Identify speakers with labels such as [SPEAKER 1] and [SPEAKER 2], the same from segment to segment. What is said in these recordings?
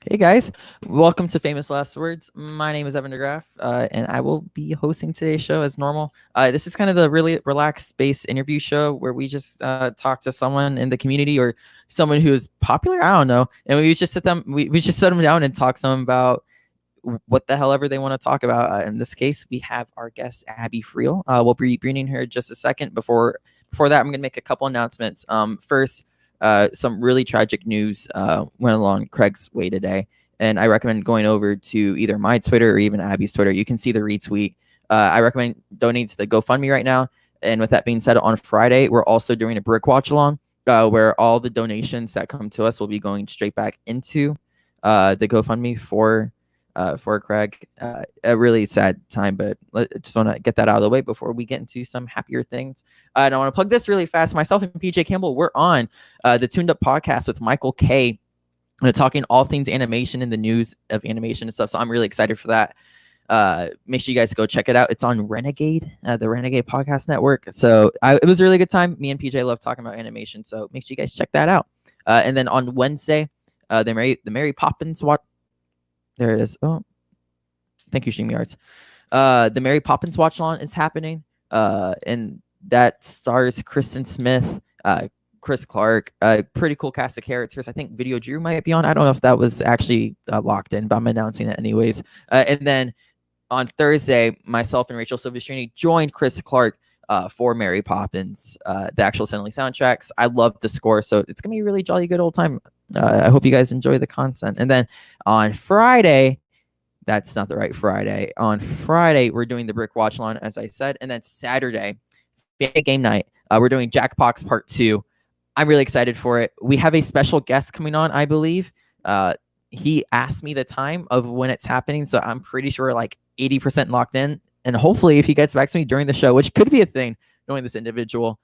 [SPEAKER 1] Hey guys, welcome to Famous Last Words. My name is Evan DeGraff, and I will be hosting today's show as normal. This is kind of the really relaxed space interview show where we just talk to someone in the community or someone who is popular. I don't know, and we just we just sit them down and talk to them about what the hell ever they want to talk about. In this case, we have our guest Abby Freel. We'll be bringing her just a second. Before that, I'm gonna make a couple announcements. First, some really tragic news went along Craig's way today, and I recommend going over to either my Twitter or even Abby's Twitter. You can see the retweet. I recommend donating to the GoFundMe right now. And with that being said, on Friday we're also doing a brick watch along, where all the donations that come to us will be going straight back into the GoFundMe for Craig. A really sad time, but I just want to get that out of the way before we get into some happier things. And I want to plug this really fast. Myself and PJ Campbell, we're on the Tuned Up podcast with Michael K, talking all things animation and the news of animation and stuff. So I'm really excited for that. Make sure you guys go check it out. It's on Renegade, the Renegade Podcast Network. So it was a really good time. Me and PJ love talking about animation. So make sure you guys check that out. And then on Wednesday, the Mary Poppins watch. There it is. Oh, thank you, Streamy Arts. The Mary Poppins watch along is happening. And that stars Kristen Smith, Chris Clark, a pretty cool cast of characters. I think Video Drew might be on. I don't know if that was actually locked in, but I'm announcing it anyways. And then on Thursday, myself and Rachel Silvestrini joined Chris Clark for Mary Poppins, the actual Suddenly soundtracks. I love the score, so it's gonna be a really jolly good old time. I hope you guys enjoy the content. And then on Friday, that's not the right Friday. On Friday, we're doing the Brick Watch Along, as I said. And then Saturday, game night, we're doing Jackbox Part 2. I'm really excited for it. We have a special guest coming on, I believe. He asked me the time of when it's happening, so I'm pretty sure like 80% locked in. And hopefully, if he gets back to me during the show, which could be a thing, knowing this individual,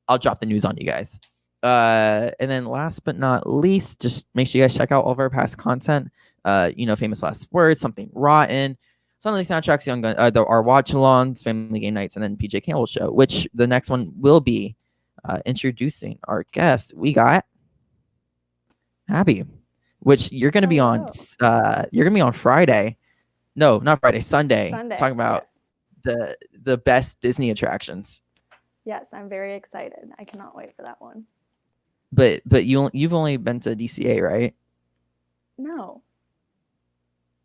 [SPEAKER 1] I'll drop the news on you guys. And then last but not least, just make sure you guys check out all of our past content. Famous Last Words, Something Rotten, some of the soundtracks, Young Gun, our watch-alongs, Family Game Nights, and then PJ Campbell Show, which the next one will be introducing our guest. We got Abby, which you're gonna be on. You're gonna be on Friday. No, not Friday. Sunday. Talking about the best Disney attractions.
[SPEAKER 2] Yes, I'm very excited. I cannot wait for that one.
[SPEAKER 1] But you've only been to DCA, right?
[SPEAKER 2] No.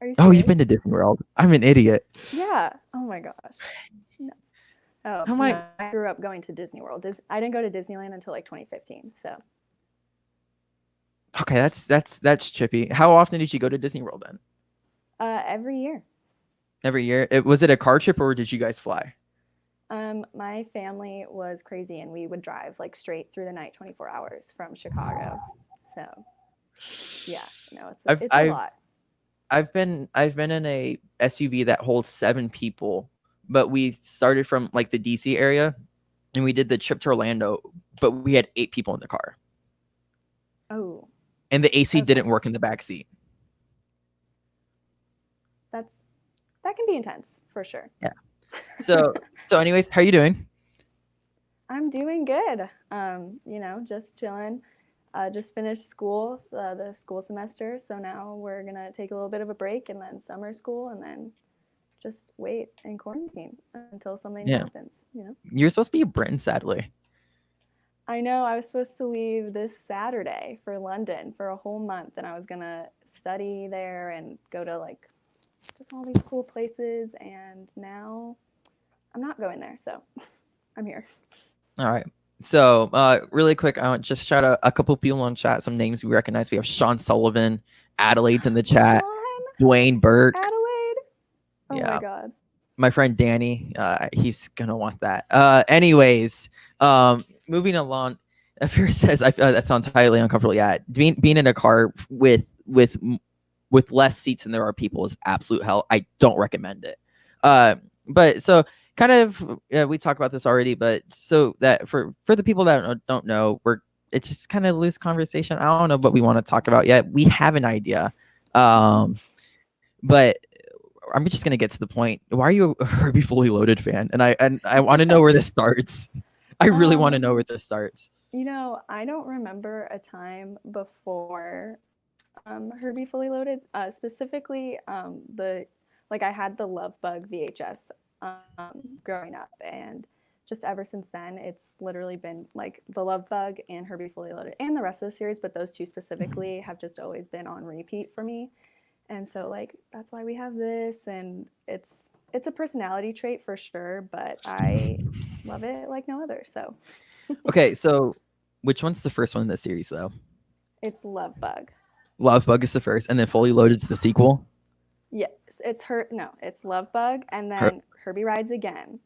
[SPEAKER 2] Are you serious?
[SPEAKER 1] Oh, you've been to Disney World. I'm an idiot.
[SPEAKER 2] Yeah. Oh my gosh. No. Oh, no, I grew up going to Disney World. I didn't go to Disneyland until like 2015. So.
[SPEAKER 1] Okay, that's trippy. How often did you go to Disney World then?
[SPEAKER 2] Every year.
[SPEAKER 1] Every year? Was it a car trip or did you guys fly?
[SPEAKER 2] My family was crazy and we would drive like straight through the night, 24 hours from Chicago. So yeah, it's a lot.
[SPEAKER 1] I've been in a SUV that holds 7 people, but we started from like the DC area and we did the trip to Orlando, but we had 8 people in the car.
[SPEAKER 2] Oh.
[SPEAKER 1] And the AC didn't work in the back seat.
[SPEAKER 2] That can be intense for sure.
[SPEAKER 1] Yeah. So anyways, how are you doing?
[SPEAKER 2] I'm doing good. Just chilling. Just finished school, the school semester. So now we're going to take a little bit of a break and then summer school and then just wait in quarantine until something happens,
[SPEAKER 1] You're supposed to be in Britain, sadly.
[SPEAKER 2] I know. I was supposed to leave this Saturday for London for a whole month and I was going to study there and go to like just all these cool places, and now I'm not going there, so I'm here.
[SPEAKER 1] All right. So really quick, I want to just shout out a couple people on chat, some names we recognize. We have Sean Sullivan, Adelaide's in the chat, Dwayne Burke.
[SPEAKER 2] Adelaide? Oh my God.
[SPEAKER 1] My friend Danny, he's going to want that. Anyways, moving along, Fear says, that sounds highly uncomfortable. Yeah, being in a car with less seats than there are people is absolute hell. I don't recommend it. But so kind of, we talked about this already, but so that for the people that don't know, it's just kind of loose conversation. I don't know what we want to talk about yet. We have an idea. But I'm just going to get to the point. Why are you a Herbie Fully Loaded fan? And I want to know where this starts. I really want to know where this starts.
[SPEAKER 2] I don't remember a time before Herbie Fully Loaded. Specifically, I had the Love Bug VHS growing up, and just ever since then, it's literally been like the Love Bug and Herbie Fully Loaded, and the rest of the series, but those two specifically have just always been on repeat for me. And so like that's why we have this, and it's a personality trait for sure, but I love it like no other. So
[SPEAKER 1] Okay, so which one's the first one in the series though?
[SPEAKER 2] it's Love Bug.
[SPEAKER 1] Love Bug is the first, and then Fully Loaded's the sequel.
[SPEAKER 2] Yes, it's Love Bug, and
[SPEAKER 1] Her-
[SPEAKER 2] then Herbie Rides Again,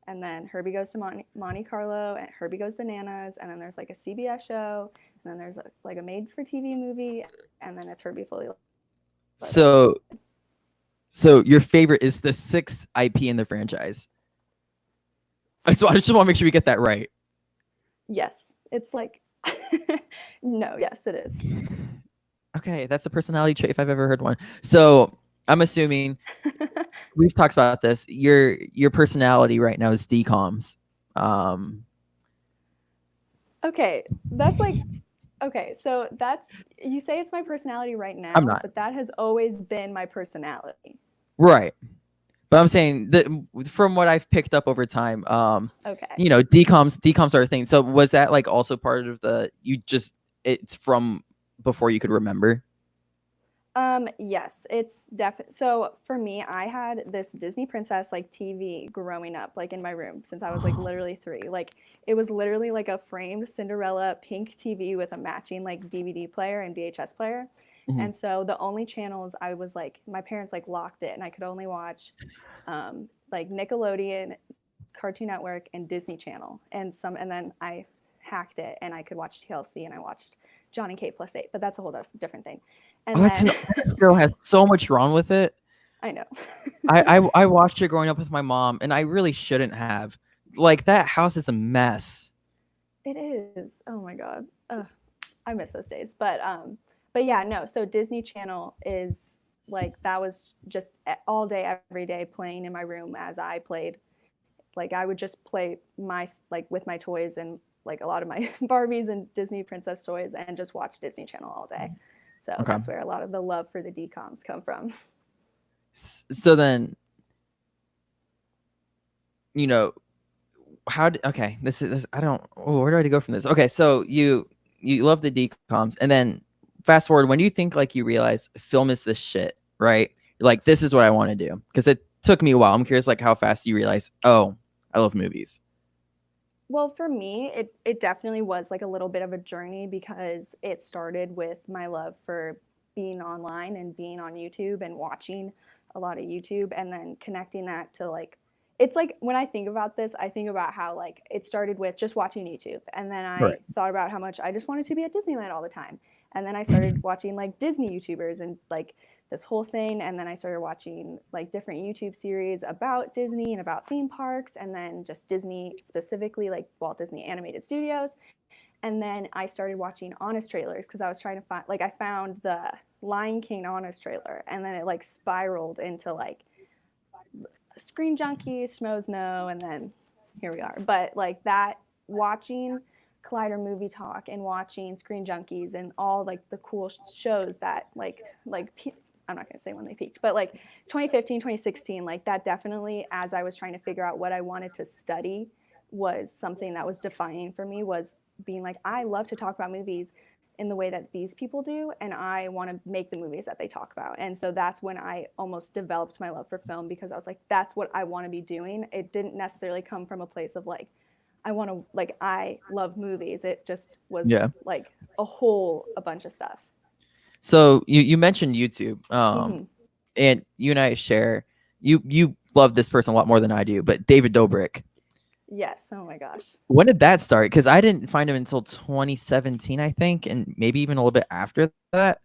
[SPEAKER 2] and then Herbie Goes to Monte Carlo, and Herbie Goes Bananas, and then there's like a CBS show, and then there's like a made-for-TV movie, and then it's Herbie Fully Loaded.
[SPEAKER 1] So your favorite is the sixth IP in the franchise. So I just want to make sure we get that right.
[SPEAKER 2] Yes, it's like no, yes, it is.
[SPEAKER 1] Okay, that's a personality trait if I've ever heard one. So I'm assuming we've talked about this. Your personality right now is DComs.
[SPEAKER 2] Okay, that's like okay, so that's you say it's my personality right now,
[SPEAKER 1] I'm not.
[SPEAKER 2] but that has always been my personality.
[SPEAKER 1] Right. But I'm saying that from what I've picked up over time,
[SPEAKER 2] Okay.
[SPEAKER 1] you know, DComs are a thing. So was that like also part of it's from before you could remember?
[SPEAKER 2] Yes, it's definitely. So for me, I had this Disney princess like TV growing up, like in my room since I was like literally 3. Like it was literally like a framed Cinderella pink TV with a matching like DVD player and VHS player.
[SPEAKER 1] Mhm.
[SPEAKER 2] And so the only channels I was like, my parents like locked it, and I could only watch like Nickelodeon, Cartoon Network, and Disney Channel, and then I hacked it, and I could watch TLC, and I watched Johnny K plus 8, but that's a whole different thing. And
[SPEAKER 1] that show has so much wrong with it.
[SPEAKER 2] I know.
[SPEAKER 1] I watched it growing up with my mom, and I really shouldn't have. Like that house is a mess.
[SPEAKER 2] It is. Oh my god. I miss those days. But yeah, no. So Disney Channel is like that was just all day every day playing in my room as I played. Like I would just play with my toys and like a lot of my Barbies and Disney princess toys and just watch Disney Channel all day. So
[SPEAKER 1] Okay.
[SPEAKER 2] that's where a lot of the love for the DComs come from.
[SPEAKER 1] So then, you know, okay, this I don't, where do I go from this? Okay, so you love the DComs, and then fast forward, when do you think like you realize film is this shit, right? You're like, this is what I want to do. Because it took me a while. I'm curious like how fast you realize, oh, I love movies.
[SPEAKER 2] Well, for me, it definitely was like a little bit of a journey because it started with my love for being online and being on YouTube and watching a lot of YouTube, and then connecting that to like it's like when I think about this, I think about how like it started with just watching YouTube, and then I thought about how much I just wanted to be at Disneyland all the time. And then I started watching like Disney YouTubers and like this whole thing, and then I started watching like different YouTube series about Disney and about theme parks, and then just Disney specifically, like Walt Disney Animated Studios. And then I started watching honest trailers because I was trying to find like I found the Lion King honest trailer, and then it like spiraled into like Screen Junkies, Schmoes Know, and then here we are. But like that, watching Collider Movie Talk and watching Screen Junkies and all like the cool shows that like I'm not going to say when they peaked, but like 2015, 2016, like that definitely, as I was trying to figure out what I wanted to study, was something that was defining for me, was being like, I love to talk about movies in the way that these people do, and I want to make the movies that they talk about. And so that's when I almost developed my love for film, because I was like, that's what I want to be doing. It didn't necessarily come from a place of like, I love movies. It just was like a bunch of stuff.
[SPEAKER 1] So you mentioned YouTube, and you and I share, you love this person a lot more than I do, but David Dobrik.
[SPEAKER 2] Yes. Oh my gosh.
[SPEAKER 1] When did that start? Because I didn't find him until 2017, I think, and maybe even a little bit after that.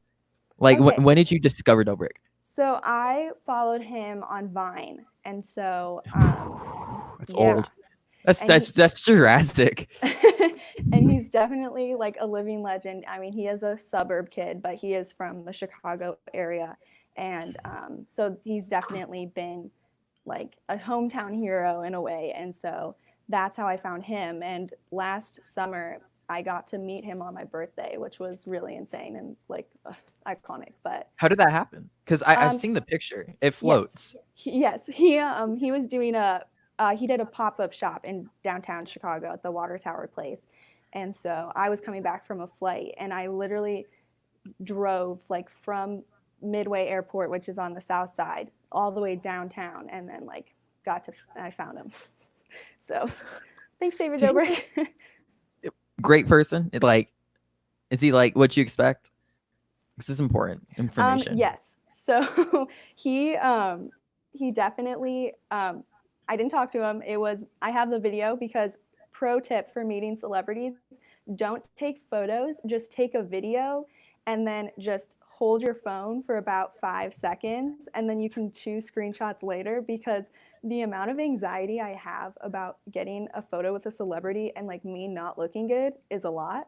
[SPEAKER 1] Like, when did you discover Dobrik?
[SPEAKER 2] So I followed him on Vine, and so
[SPEAKER 1] that's old. That's Jurassic.
[SPEAKER 2] And he's definitely like a living legend. I mean, he is a suburb kid, but he is from the Chicago area, and so he's definitely been like a hometown hero in a way. And so that's how I found him. And last summer, I got to meet him on my birthday, which was really insane and like iconic. But
[SPEAKER 1] How did that happen? Because I've
[SPEAKER 2] um,
[SPEAKER 1] seen the picture. It
[SPEAKER 2] yes,
[SPEAKER 1] floats.
[SPEAKER 2] he was doing he did a pop-up shop in downtown Chicago at the Water Tower place. And so I was coming back from a flight, and I literally drove like from Midway Airport, which is on the south side, all the way downtown, and then like I found him. So thanks, David Dobrik.
[SPEAKER 1] Great person. Is he like what you expect? This is important information.
[SPEAKER 2] Yes. So he definitely I didn't talk to him. I have the video because pro tip for meeting celebrities, don't take photos, just take a video and then just hold your phone for about 5 seconds, and then you can choose screenshots later, because the amount of anxiety I have about getting a photo with a celebrity and like me not looking good is a lot.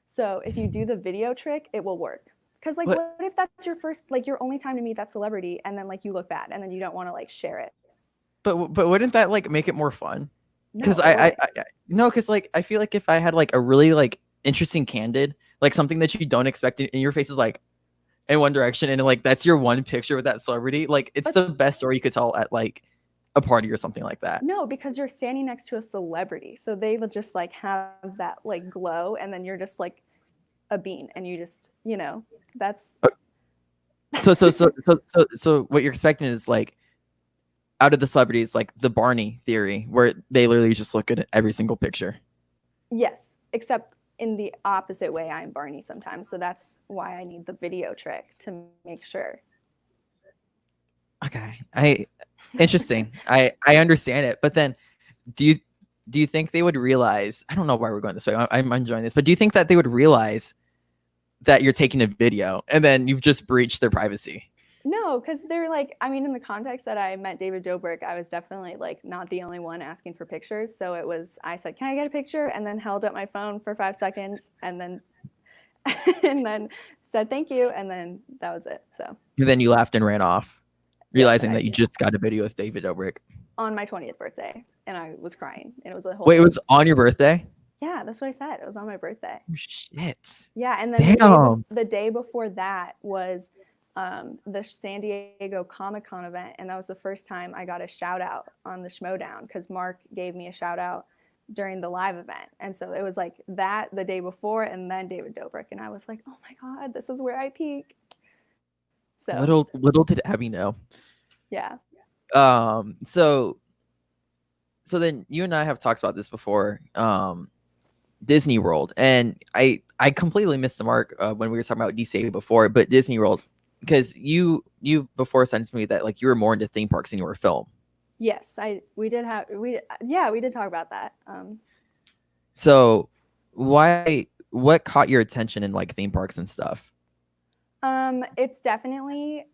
[SPEAKER 2] So if you do the video trick, it will work. Because like, what if that's your first, like your only time to meet that celebrity, and then like you look bad and then you don't want to like share it?
[SPEAKER 1] But wouldn't that like make it more fun? Because
[SPEAKER 2] No,
[SPEAKER 1] no, because like I feel like if I had like a really like interesting candid, like something that you don't expect, and your face is like in one direction, and like that's your one picture with that celebrity, like it's the best story you could tell at like a party or something like that.
[SPEAKER 2] No, because you're standing next to a celebrity, so they will just like have that like glow, and then you're just like a bean, and you just, you know, that's
[SPEAKER 1] so what you're expecting is like out of the celebrities, like the Barney theory, where they literally just look at every single picture.
[SPEAKER 2] Yes, except in the opposite way, I'm Barney sometimes, so that's why I need the video trick to make sure.
[SPEAKER 1] Okay, interesting. I understand it, but then do you think they would realize? I don't know why we're going this way. I'm enjoying this, but do you think that they would realize that you're taking a video and then you've just breached their privacy?
[SPEAKER 2] No, because they're like, I mean, in the context that I met David Dobrik, I was definitely like not the only one asking for pictures. So I said, "Can I get a picture?" And then held up my phone for 5 seconds, and then and then said thank you, and then that was it. So
[SPEAKER 1] And then you laughed and ran off, realizing
[SPEAKER 2] yes,
[SPEAKER 1] that you just got a video with David Dobrik
[SPEAKER 2] on my 20th birthday, and I was crying, and it was a whole.
[SPEAKER 1] Wait, it was on your birthday?
[SPEAKER 2] Yeah, that's what I said. It was on my birthday.
[SPEAKER 1] Oh, shit.
[SPEAKER 2] Yeah, and then the day before that was the San Diego Comic-Con event, and that was the first time I got a shout out on the Schmoedown, because Mark gave me a shout out during the live event. And so it was like that the day before, and then David Dobrik, and I was like, oh my God, this is where I peak.
[SPEAKER 1] So little did Abby know.
[SPEAKER 2] Yeah.
[SPEAKER 1] So then you and I have talked about this before. Disney World, and I completely missed the mark when we were talking about DC before, but Disney World, because you before said to me that like you were more into theme parks than you were film.
[SPEAKER 2] Yes, we did talk about that.
[SPEAKER 1] So what caught your attention in like theme parks and stuff?
[SPEAKER 2] It's definitely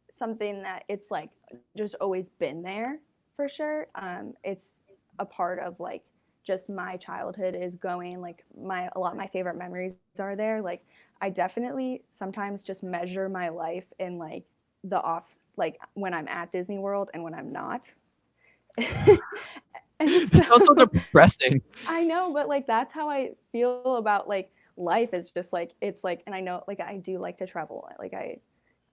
[SPEAKER 2] something that it's like just always been there for sure. It's a part of like just my childhood is going, like a lot of my favorite memories are there. Like I definitely sometimes just measure my life in like like when I'm at Disney World and when I'm not.
[SPEAKER 1] It's also depressing.
[SPEAKER 2] I know, but like that's how I feel about like life, is just like it's like, and I know like I do like to travel. Like I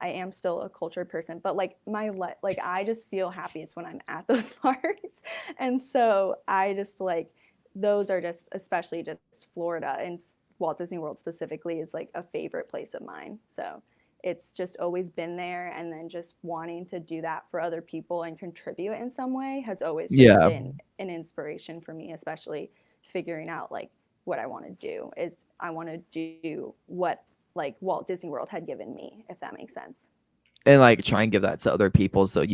[SPEAKER 2] am still a cultured person, but like like I just feel happiest when I'm at those parks. And so I just like, those are just, especially just Florida and Walt Disney World specifically, is like a favorite place of mine. So it's just always been there. And then just wanting to do that for other people and contribute in some way has always been an inspiration for me, especially figuring out like what I want to do is I want to do what like Walt Disney World had given me, if that makes sense.
[SPEAKER 1] And like try and give that to other people so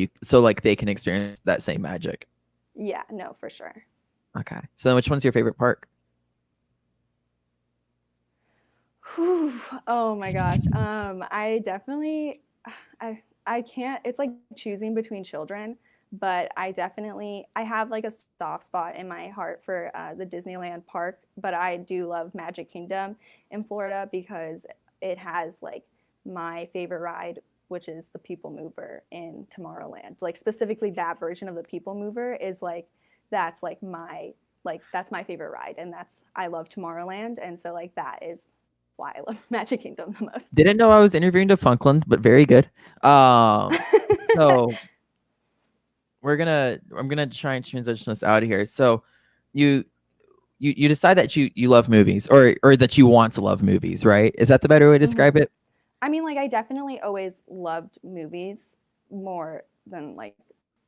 [SPEAKER 1] like they can experience that same magic.
[SPEAKER 2] Yeah, no, for sure.
[SPEAKER 1] Okay. So which one's your favorite park?
[SPEAKER 2] Whew. Oh my gosh. I definitely I can't, it's like choosing between children, but I have like a soft spot in my heart for the Disneyland park, but I do love Magic Kingdom in Florida because it has like my favorite ride, which is the People Mover in Tomorrowland. Like specifically that version of the People Mover is like, that's like my like that's my favorite ride, and I love Tomorrowland, and so like that is why I love Magic Kingdom the most.
[SPEAKER 1] Didn't know I was interviewing Defunctland, but very good. So I'm gonna try and transition us out of here. So you you decide that you love movies, or that you want to love movies, right? Is that the better way to describe it?
[SPEAKER 2] I mean, like I definitely always loved movies more than like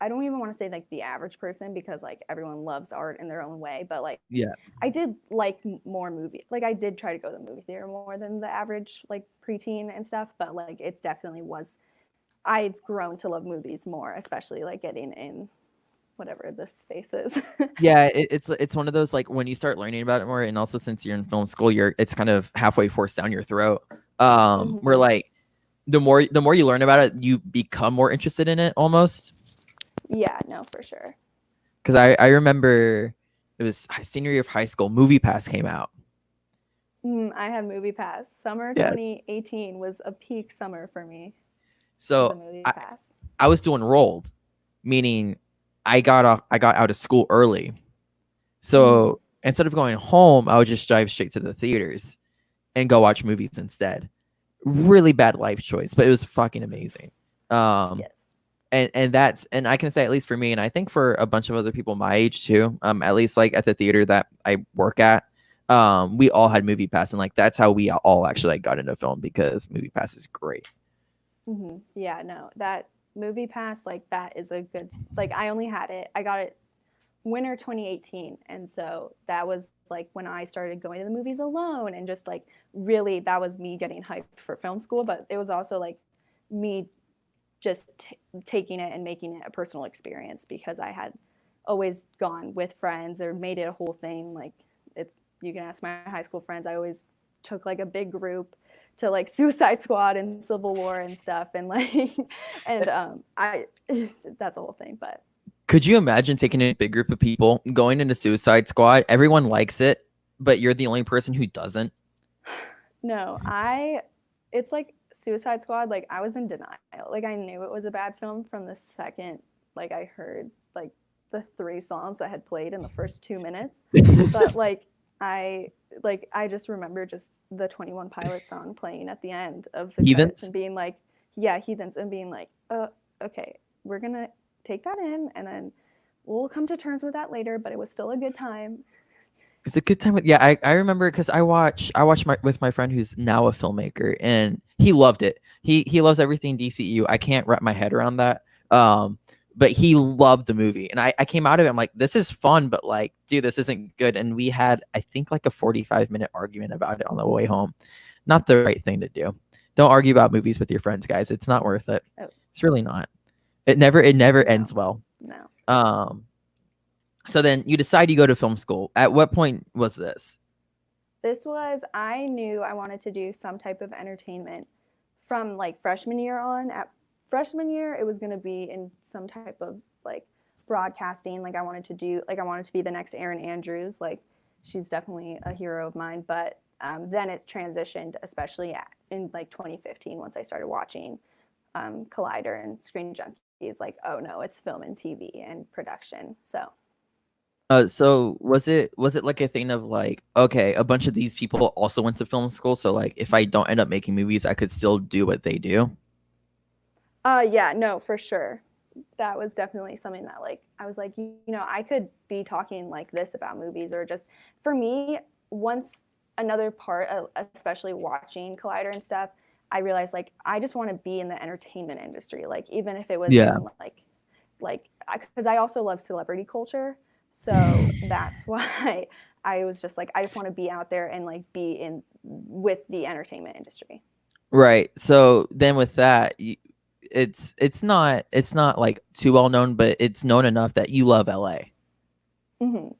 [SPEAKER 2] I don't even want to say like the average person because like everyone loves art in their own way, but like
[SPEAKER 1] Yeah.
[SPEAKER 2] I did like more movie. Like I did try to go to the movie theater more than the average like preteen and stuff, but like it's definitely was I've grown to love movies more, especially like getting in whatever this space is.
[SPEAKER 1] Yeah, it's one of those, like, when you start learning about it more, and also since you're in film school, it's kind of halfway forced down your throat. Where
[SPEAKER 2] Mm-hmm.
[SPEAKER 1] like the more you learn about it, you become more interested in it almost.
[SPEAKER 2] Yeah, no, for sure.
[SPEAKER 1] Because I remember it was senior year of high school, Movie Pass came out.
[SPEAKER 2] I have Movie Pass. Summer
[SPEAKER 1] Yeah.
[SPEAKER 2] 2018 was a peak summer for me. Was a
[SPEAKER 1] So
[SPEAKER 2] Movie Pass.
[SPEAKER 1] I was doing enrolled, meaning I got out of school early. So instead of going home, I would just drive straight to the theaters and go watch movies instead. Really bad life choice, but it was fucking amazing.
[SPEAKER 2] Yes.
[SPEAKER 1] And I can say, at least for me, and I think for a bunch of other people my age too, at least like at the theater that I work at, we all had Movie Pass, and like that's how we all actually like got into film, because Movie Pass is great.
[SPEAKER 2] Yeah, no, that Movie Pass, like that is a good. Like I only had it. I got it winter 2018, and so that was like when I started going to the movies alone, and just like really that was me getting hyped for film school. But it was also like me just taking it and making it a personal experience because I had always gone with friends or made it a whole thing. Like it's you can ask my high school friends. I always took like a big group to like Suicide Squad and Civil War and stuff, and like and I that's a whole thing. But
[SPEAKER 1] Could you imagine taking a big group of people going into Suicide Squad? Everyone likes it, but you're the only person who doesn't.
[SPEAKER 2] no, it's like Suicide Squad, like I was in denial. Like I knew it was a bad film from the second like I heard like the 3 songs that had played in the first 2 minutes. But I just remember just the 21 Pilots song playing at the end of the credits
[SPEAKER 1] Heathens.
[SPEAKER 2] and being like, yeah, Heathens, and being like, okay, we're gonna take that in and then we'll come to terms with that later, but it was still a good time.
[SPEAKER 1] It's a good time. Yeah, I remember, because I watched with my friend who's now a filmmaker, and he loved it. He loves everything DCU. I can't wrap my head around that. But he loved the movie, and I came out of it, I'm like, this is fun, but like, dude, this isn't good. And we had, I think, like a 45-minute argument about it on the way home. Not the right thing to do. Don't argue about movies with your friends, guys. It's not worth it.
[SPEAKER 2] Oh.
[SPEAKER 1] It's really not. It never ends well.
[SPEAKER 2] No.
[SPEAKER 1] So then you decide you go to film school. At what point was this?
[SPEAKER 2] This was, I knew I wanted to do some type of entertainment from like freshman year on. At freshman year, it was going to be in some type of like broadcasting. Like I wanted to be the next Erin Andrews. Like she's definitely a hero of mine. But then it's transitioned, especially in like 2015, once I started watching Collider and Screen Junkies. Like, oh no, it's film and TV and production.
[SPEAKER 1] So was it like a thing of like, okay, a bunch of these people also went to film school, so like if I don't end up making movies, I could still do what they do?
[SPEAKER 2] Yeah, no, for sure. That was definitely something that like I was like, I could be talking like this about movies, or just for me, once another part of, especially watching Collider and stuff, I realized like I just want to be in the entertainment industry, like even if it was
[SPEAKER 1] Yeah.
[SPEAKER 2] in like because I also love celebrity culture. So that's why I was just like, I just want to be out there and like be in with the entertainment industry.
[SPEAKER 1] Right. So then with that, it's not like too well known, but it's known enough that you love LA.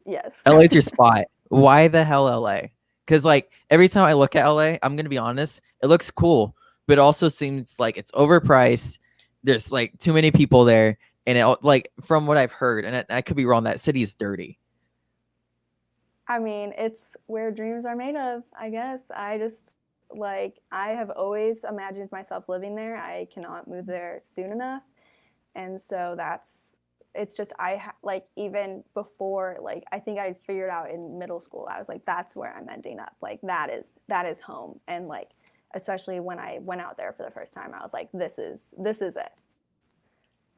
[SPEAKER 2] Yes.
[SPEAKER 1] LA's your spot. Why the hell LA? Because like every time I look at LA, I'm gonna be honest, it looks cool, but it also seems like it's overpriced. There's like too many people there, and it, like from what I've heard, and I could be wrong, that city is dirty.
[SPEAKER 2] I mean, it's where dreams are made of, I guess. I have always imagined myself living there. I cannot move there soon enough. And so that's it's just like even before, like I think I figured out in middle school, I was like, that's where I'm ending up. Like that is home. And like especially when I went out there for the first time, I was like, this is it.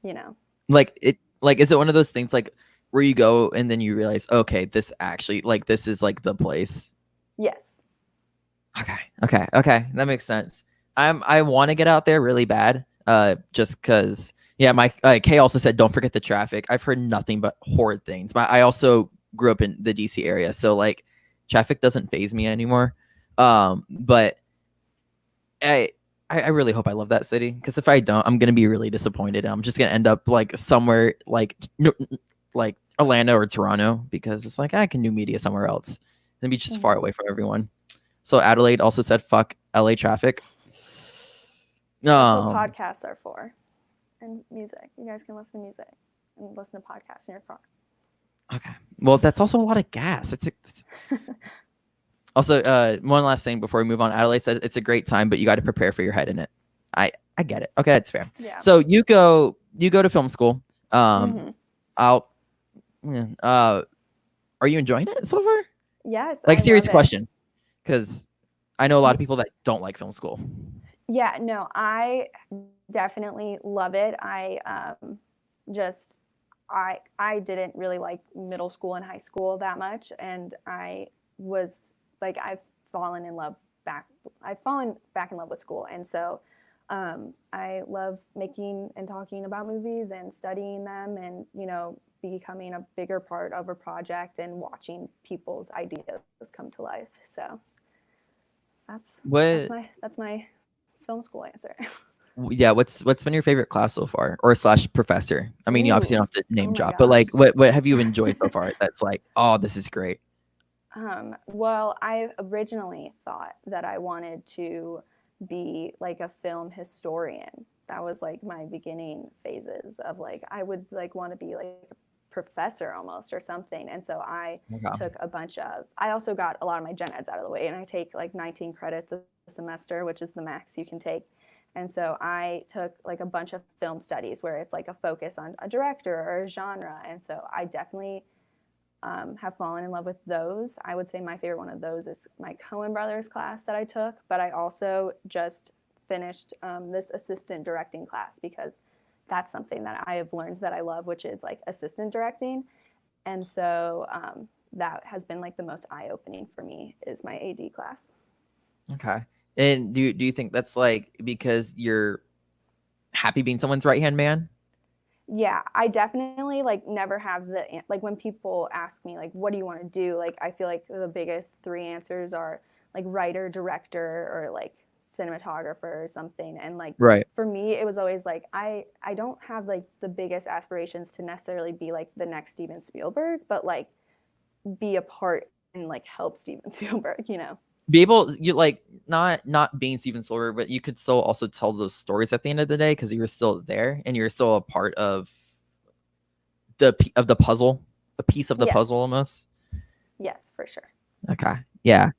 [SPEAKER 2] You know.
[SPEAKER 1] Like is it one of those things like where you go and then you realize, okay, this actually like this is like the place?
[SPEAKER 2] Yes.
[SPEAKER 1] Okay, that makes sense. I want to get out there really bad, just because. Yeah, my Kay also said don't forget the traffic. I've heard nothing but horrid things. But I also grew up in the DC area, so like traffic doesn't faze me anymore. But I really hope I love that city, because if I don't, I'm gonna be really disappointed. I'm just gonna end up like somewhere like Atlanta or Toronto, because it's like I can do media somewhere else and be just far away from everyone. So Adelaide also said fuck LA traffic.
[SPEAKER 2] That's what podcasts are for. And music. You guys can listen to music and listen to podcasts in your car.
[SPEAKER 1] Okay. Well, that's also a lot of gas. It's also one last thing before we move on. Adelaide said it's a great time, but you got to prepare for your head in it. I get it. Okay, that's fair.
[SPEAKER 2] Yeah.
[SPEAKER 1] So you go to film school. Are you enjoying it so far?
[SPEAKER 2] Yes.
[SPEAKER 1] Like, serious question, because I know a lot of people that don't like film school.
[SPEAKER 2] Yeah, no, I definitely love it. I didn't really like middle school and high school that much, and I was like I've fallen back in love with school, and so I love making and talking about movies and studying them, and becoming a bigger part of a project and watching people's ideas come to life. So that's my film school answer.
[SPEAKER 1] Yeah, what's been your favorite class so far, or / professor? I mean, you obviously don't have to name drop, but like what have you enjoyed so far that's like, oh, this is great?
[SPEAKER 2] Well, I originally thought that I wanted to be like a film historian. That was like my beginning phases of like I would like want to be like a professor almost or something. And so I took I also got a lot of my gen eds out of the way, and I take like 19 credits a semester, which is the max you can take. And so I took like a bunch of film studies where it's like a focus on a director or a genre. And so I definitely have fallen in love with those. I would say my favorite one of those is my Coen Brothers class that I took, but I also just finished this assistant directing class, because that's something that I have learned that I love, which is like assistant directing. And so that has been like the most eye-opening for me, is my AD class.
[SPEAKER 1] Okay. And do you think that's like because you're happy being someone's right-hand man?
[SPEAKER 2] Yeah, I definitely like never have like when people ask me like, what do you want to do? Like, I feel like the biggest 3 answers are like writer, director, or like cinematographer or something. And like, for me, it was always like, I don't have like the biggest aspirations to necessarily be like the next Steven Spielberg, but like be a part and like help Steven Spielberg,
[SPEAKER 1] Be able, you like not being Steven Spielberg, but you could still also tell those stories at the end of the day, because you were still there and you're still a part of the puzzle, a piece of the puzzle almost.
[SPEAKER 2] Yes, for sure.
[SPEAKER 1] Okay, yeah,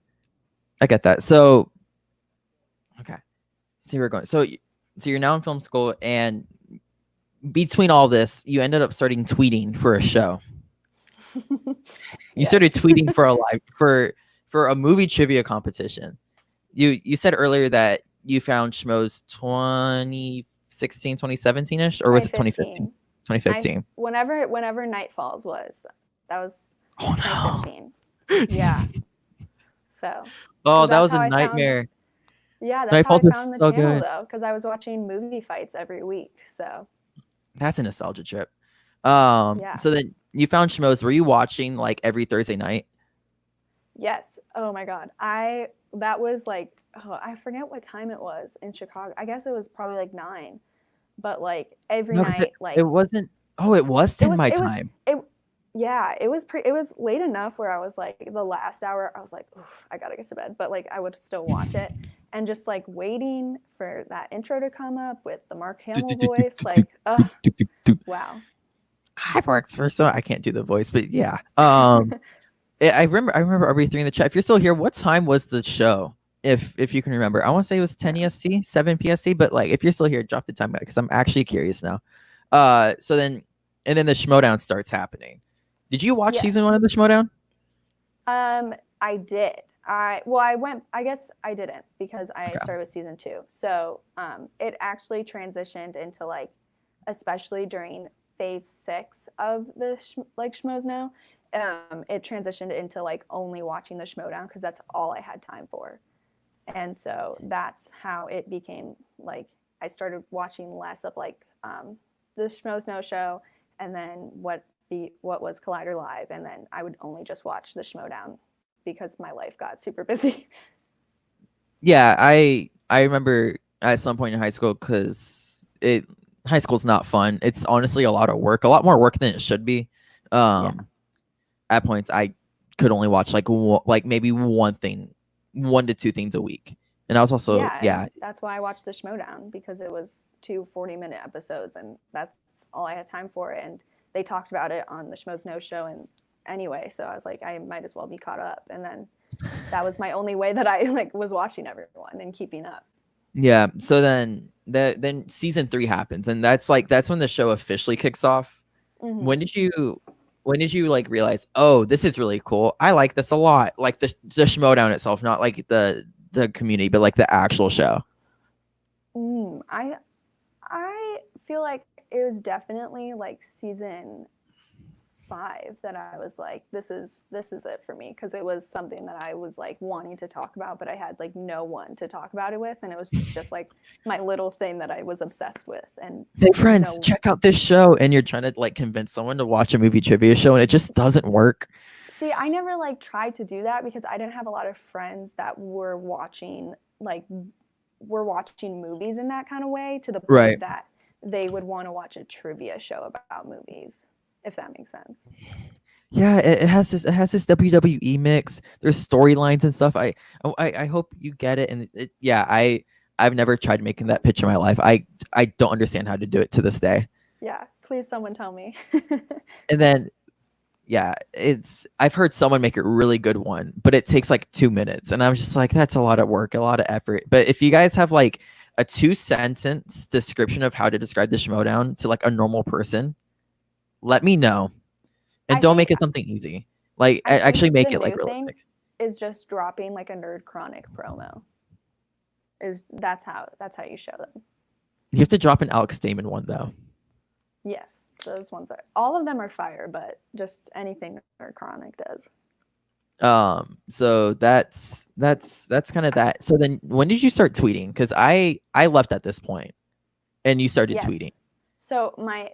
[SPEAKER 1] I get that. So, okay, so we're going. So you're now in film school, and between all this, you ended up starting tweeting for a show. You started tweeting for for a movie trivia competition. You said earlier that you found Schmoes 2016, 2017-ish, or was it 2015? 2015.
[SPEAKER 2] Whenever Night Falls was. That was 2015. Yeah. So.
[SPEAKER 1] Oh, that was a nightmare.
[SPEAKER 2] Yeah, that's how I found the channel, though, because I was watching movie fights every week. So.
[SPEAKER 1] That's a nostalgia trip. Yeah. So then you found Schmoes. Were you watching like every Thursday night?
[SPEAKER 2] Yes. Oh my God. That was like, I forget what time it was in Chicago. I guess it was probably like 9, but like every night, like
[SPEAKER 1] it wasn't. Oh, it was 10 my time.
[SPEAKER 2] Yeah, it was late enough where I was like the last hour, I was like, I gotta get to bed, but like I would still watch it and just like waiting for that intro to come up with the Mark Hamill voice, like, wow.
[SPEAKER 1] I've worked for I can't do the voice, but yeah. I remember every 3 in the chat. If you're still here, what time was the show? If you can remember, I want to say it was 10 EST, 7 PST. But like, if you're still here, drop the time, because I'm actually curious now. So then and then the Schmoedown starts happening. Did you watch season
[SPEAKER 2] Yes.
[SPEAKER 1] 1 of the Schmoedown?
[SPEAKER 2] I did. I went. I guess I didn't because I
[SPEAKER 1] Okay.
[SPEAKER 2] started with season 2. So it actually transitioned into like, especially during phase 6 of the like Schmoes now, it transitioned into like only watching the Schmoedown because that's all I had time for, and so that's how it became like I started watching less of like the Schmoes No show, and then what was Collider Live, and then I would only just watch the Schmoedown because my life got super busy.
[SPEAKER 1] Yeah, I remember at some point in high school, because it high school's not fun. It's honestly a lot of work, a lot more work than it should be.
[SPEAKER 2] Yeah.
[SPEAKER 1] At points I could only watch like maybe one to two things a week, and I was also
[SPEAKER 2] Yeah,
[SPEAKER 1] yeah.
[SPEAKER 2] and that's why I watched the Schmoedown because it was 2 40-minute episodes, and that's all I had time for. And they talked about it on the Schmoes No show, and anyway, so I was like, I might as well be caught up. And then that was my only way that I like was watching everyone and keeping up.
[SPEAKER 1] Yeah. So then season 3 happens, and that's when the show officially kicks off.
[SPEAKER 2] Mm-hmm.
[SPEAKER 1] When did you like realize, oh, this is really cool? I like this a lot. Like the Schmoedown itself, not like the community, but like the actual show.
[SPEAKER 2] I feel like it was definitely like season 5 that I was like, this is it for me, because it was something that I was like wanting to talk about, but I had like no one to talk about it with, and it was just like my little thing that I was obsessed with. And
[SPEAKER 1] Hey friends,
[SPEAKER 2] no,
[SPEAKER 1] check out this show, and you're trying to like convince someone to watch a movie trivia show, and it just doesn't work.
[SPEAKER 2] see, I never like tried to do that because I didn't have a lot of friends that were watching movies in that kind of way, to the
[SPEAKER 1] Right.
[SPEAKER 2] point that they would want to watch a trivia show about movies, if that makes sense.
[SPEAKER 1] Yeah, it has this WWE mix. There's storylines and stuff. I hope you get it. And yeah, I've never tried making that pitch in my life. I don't understand how to do it to this day.
[SPEAKER 2] Yeah, please someone tell me.
[SPEAKER 1] And then yeah, I've heard someone make a really good one, but it takes like 2 minutes, and I'm just like, that's a lot of work, a lot of effort. But if you guys have like a 2 sentence description of how to describe the Schmoedown to like a normal person, let me know. And
[SPEAKER 2] I
[SPEAKER 1] don't
[SPEAKER 2] think
[SPEAKER 1] make it something easy. Like
[SPEAKER 2] I think
[SPEAKER 1] actually
[SPEAKER 2] the
[SPEAKER 1] make it like
[SPEAKER 2] new thing
[SPEAKER 1] realistic.
[SPEAKER 2] is just dropping like a Nerd Chronic promo. Is that's how you show them.
[SPEAKER 1] You have to drop an Alex Damon one though.
[SPEAKER 2] Yes, those ones are, all of them are fire, but just anything Nerd Chronic does.
[SPEAKER 1] So that's kind of that. So then when did you start tweeting? Because I left at this point and you started
[SPEAKER 2] Yes.
[SPEAKER 1] tweeting.
[SPEAKER 2] So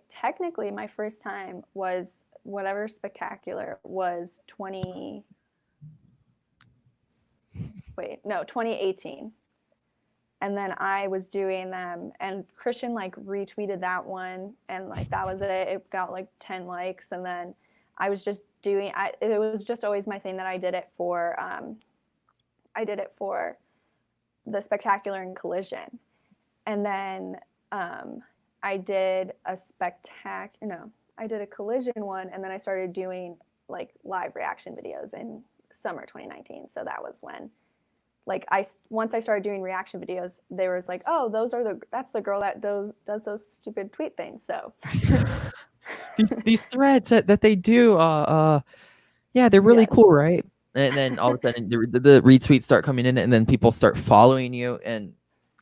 [SPEAKER 2] technically my first time was whatever spectacular was 2018. And then I was doing them, and Christian like retweeted that one, and like that was it. It got like 10 likes, and then I was just doing. It was just always my thing that I did it for. I did it for the Spectacular and Collision, and then I did a I did a Collision one, and then I started doing like live reaction videos in summer 2019. So that was when, like, once I started doing reaction videos, there was like, oh, that's the girl that does those stupid tweet things. So
[SPEAKER 1] these threads that they do, yeah, they're really
[SPEAKER 2] yes,
[SPEAKER 1] cool, right? And then all of a sudden the retweets start coming in, and then people start following you. And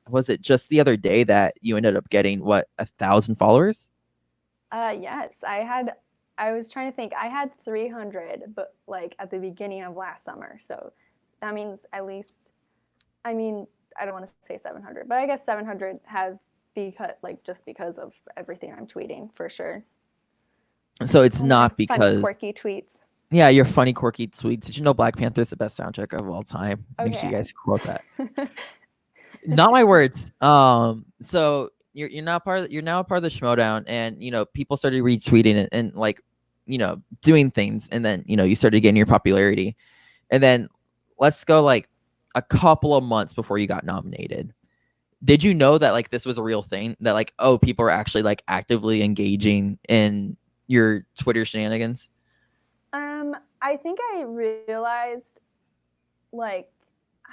[SPEAKER 1] was it just the other day that you ended up getting 1,000 followers?
[SPEAKER 2] yes, I was trying to think. I had 300, but like at the beginning of last summer. So that means at least, I mean, I don't want to say 700, but I guess 700 have just because of everything I'm tweeting for sure.
[SPEAKER 1] So it's
[SPEAKER 2] All my
[SPEAKER 1] not
[SPEAKER 2] funny,
[SPEAKER 1] because
[SPEAKER 2] quirky tweets.
[SPEAKER 1] yeah, your funny, quirky tweets. Did you know Black Panther is the best soundtrack of all time? Make sure
[SPEAKER 2] Okay.
[SPEAKER 1] you guys quote that. Not my words. So you're now you're now a part of the Schmoedown, and people started retweeting it and like doing things, and then you started getting your popularity, and then let's go like a couple of months before you got nominated. Did you know that like this was a real thing, that like, oh, people are actually like actively engaging in your Twitter shenanigans?
[SPEAKER 2] I think I realized, like,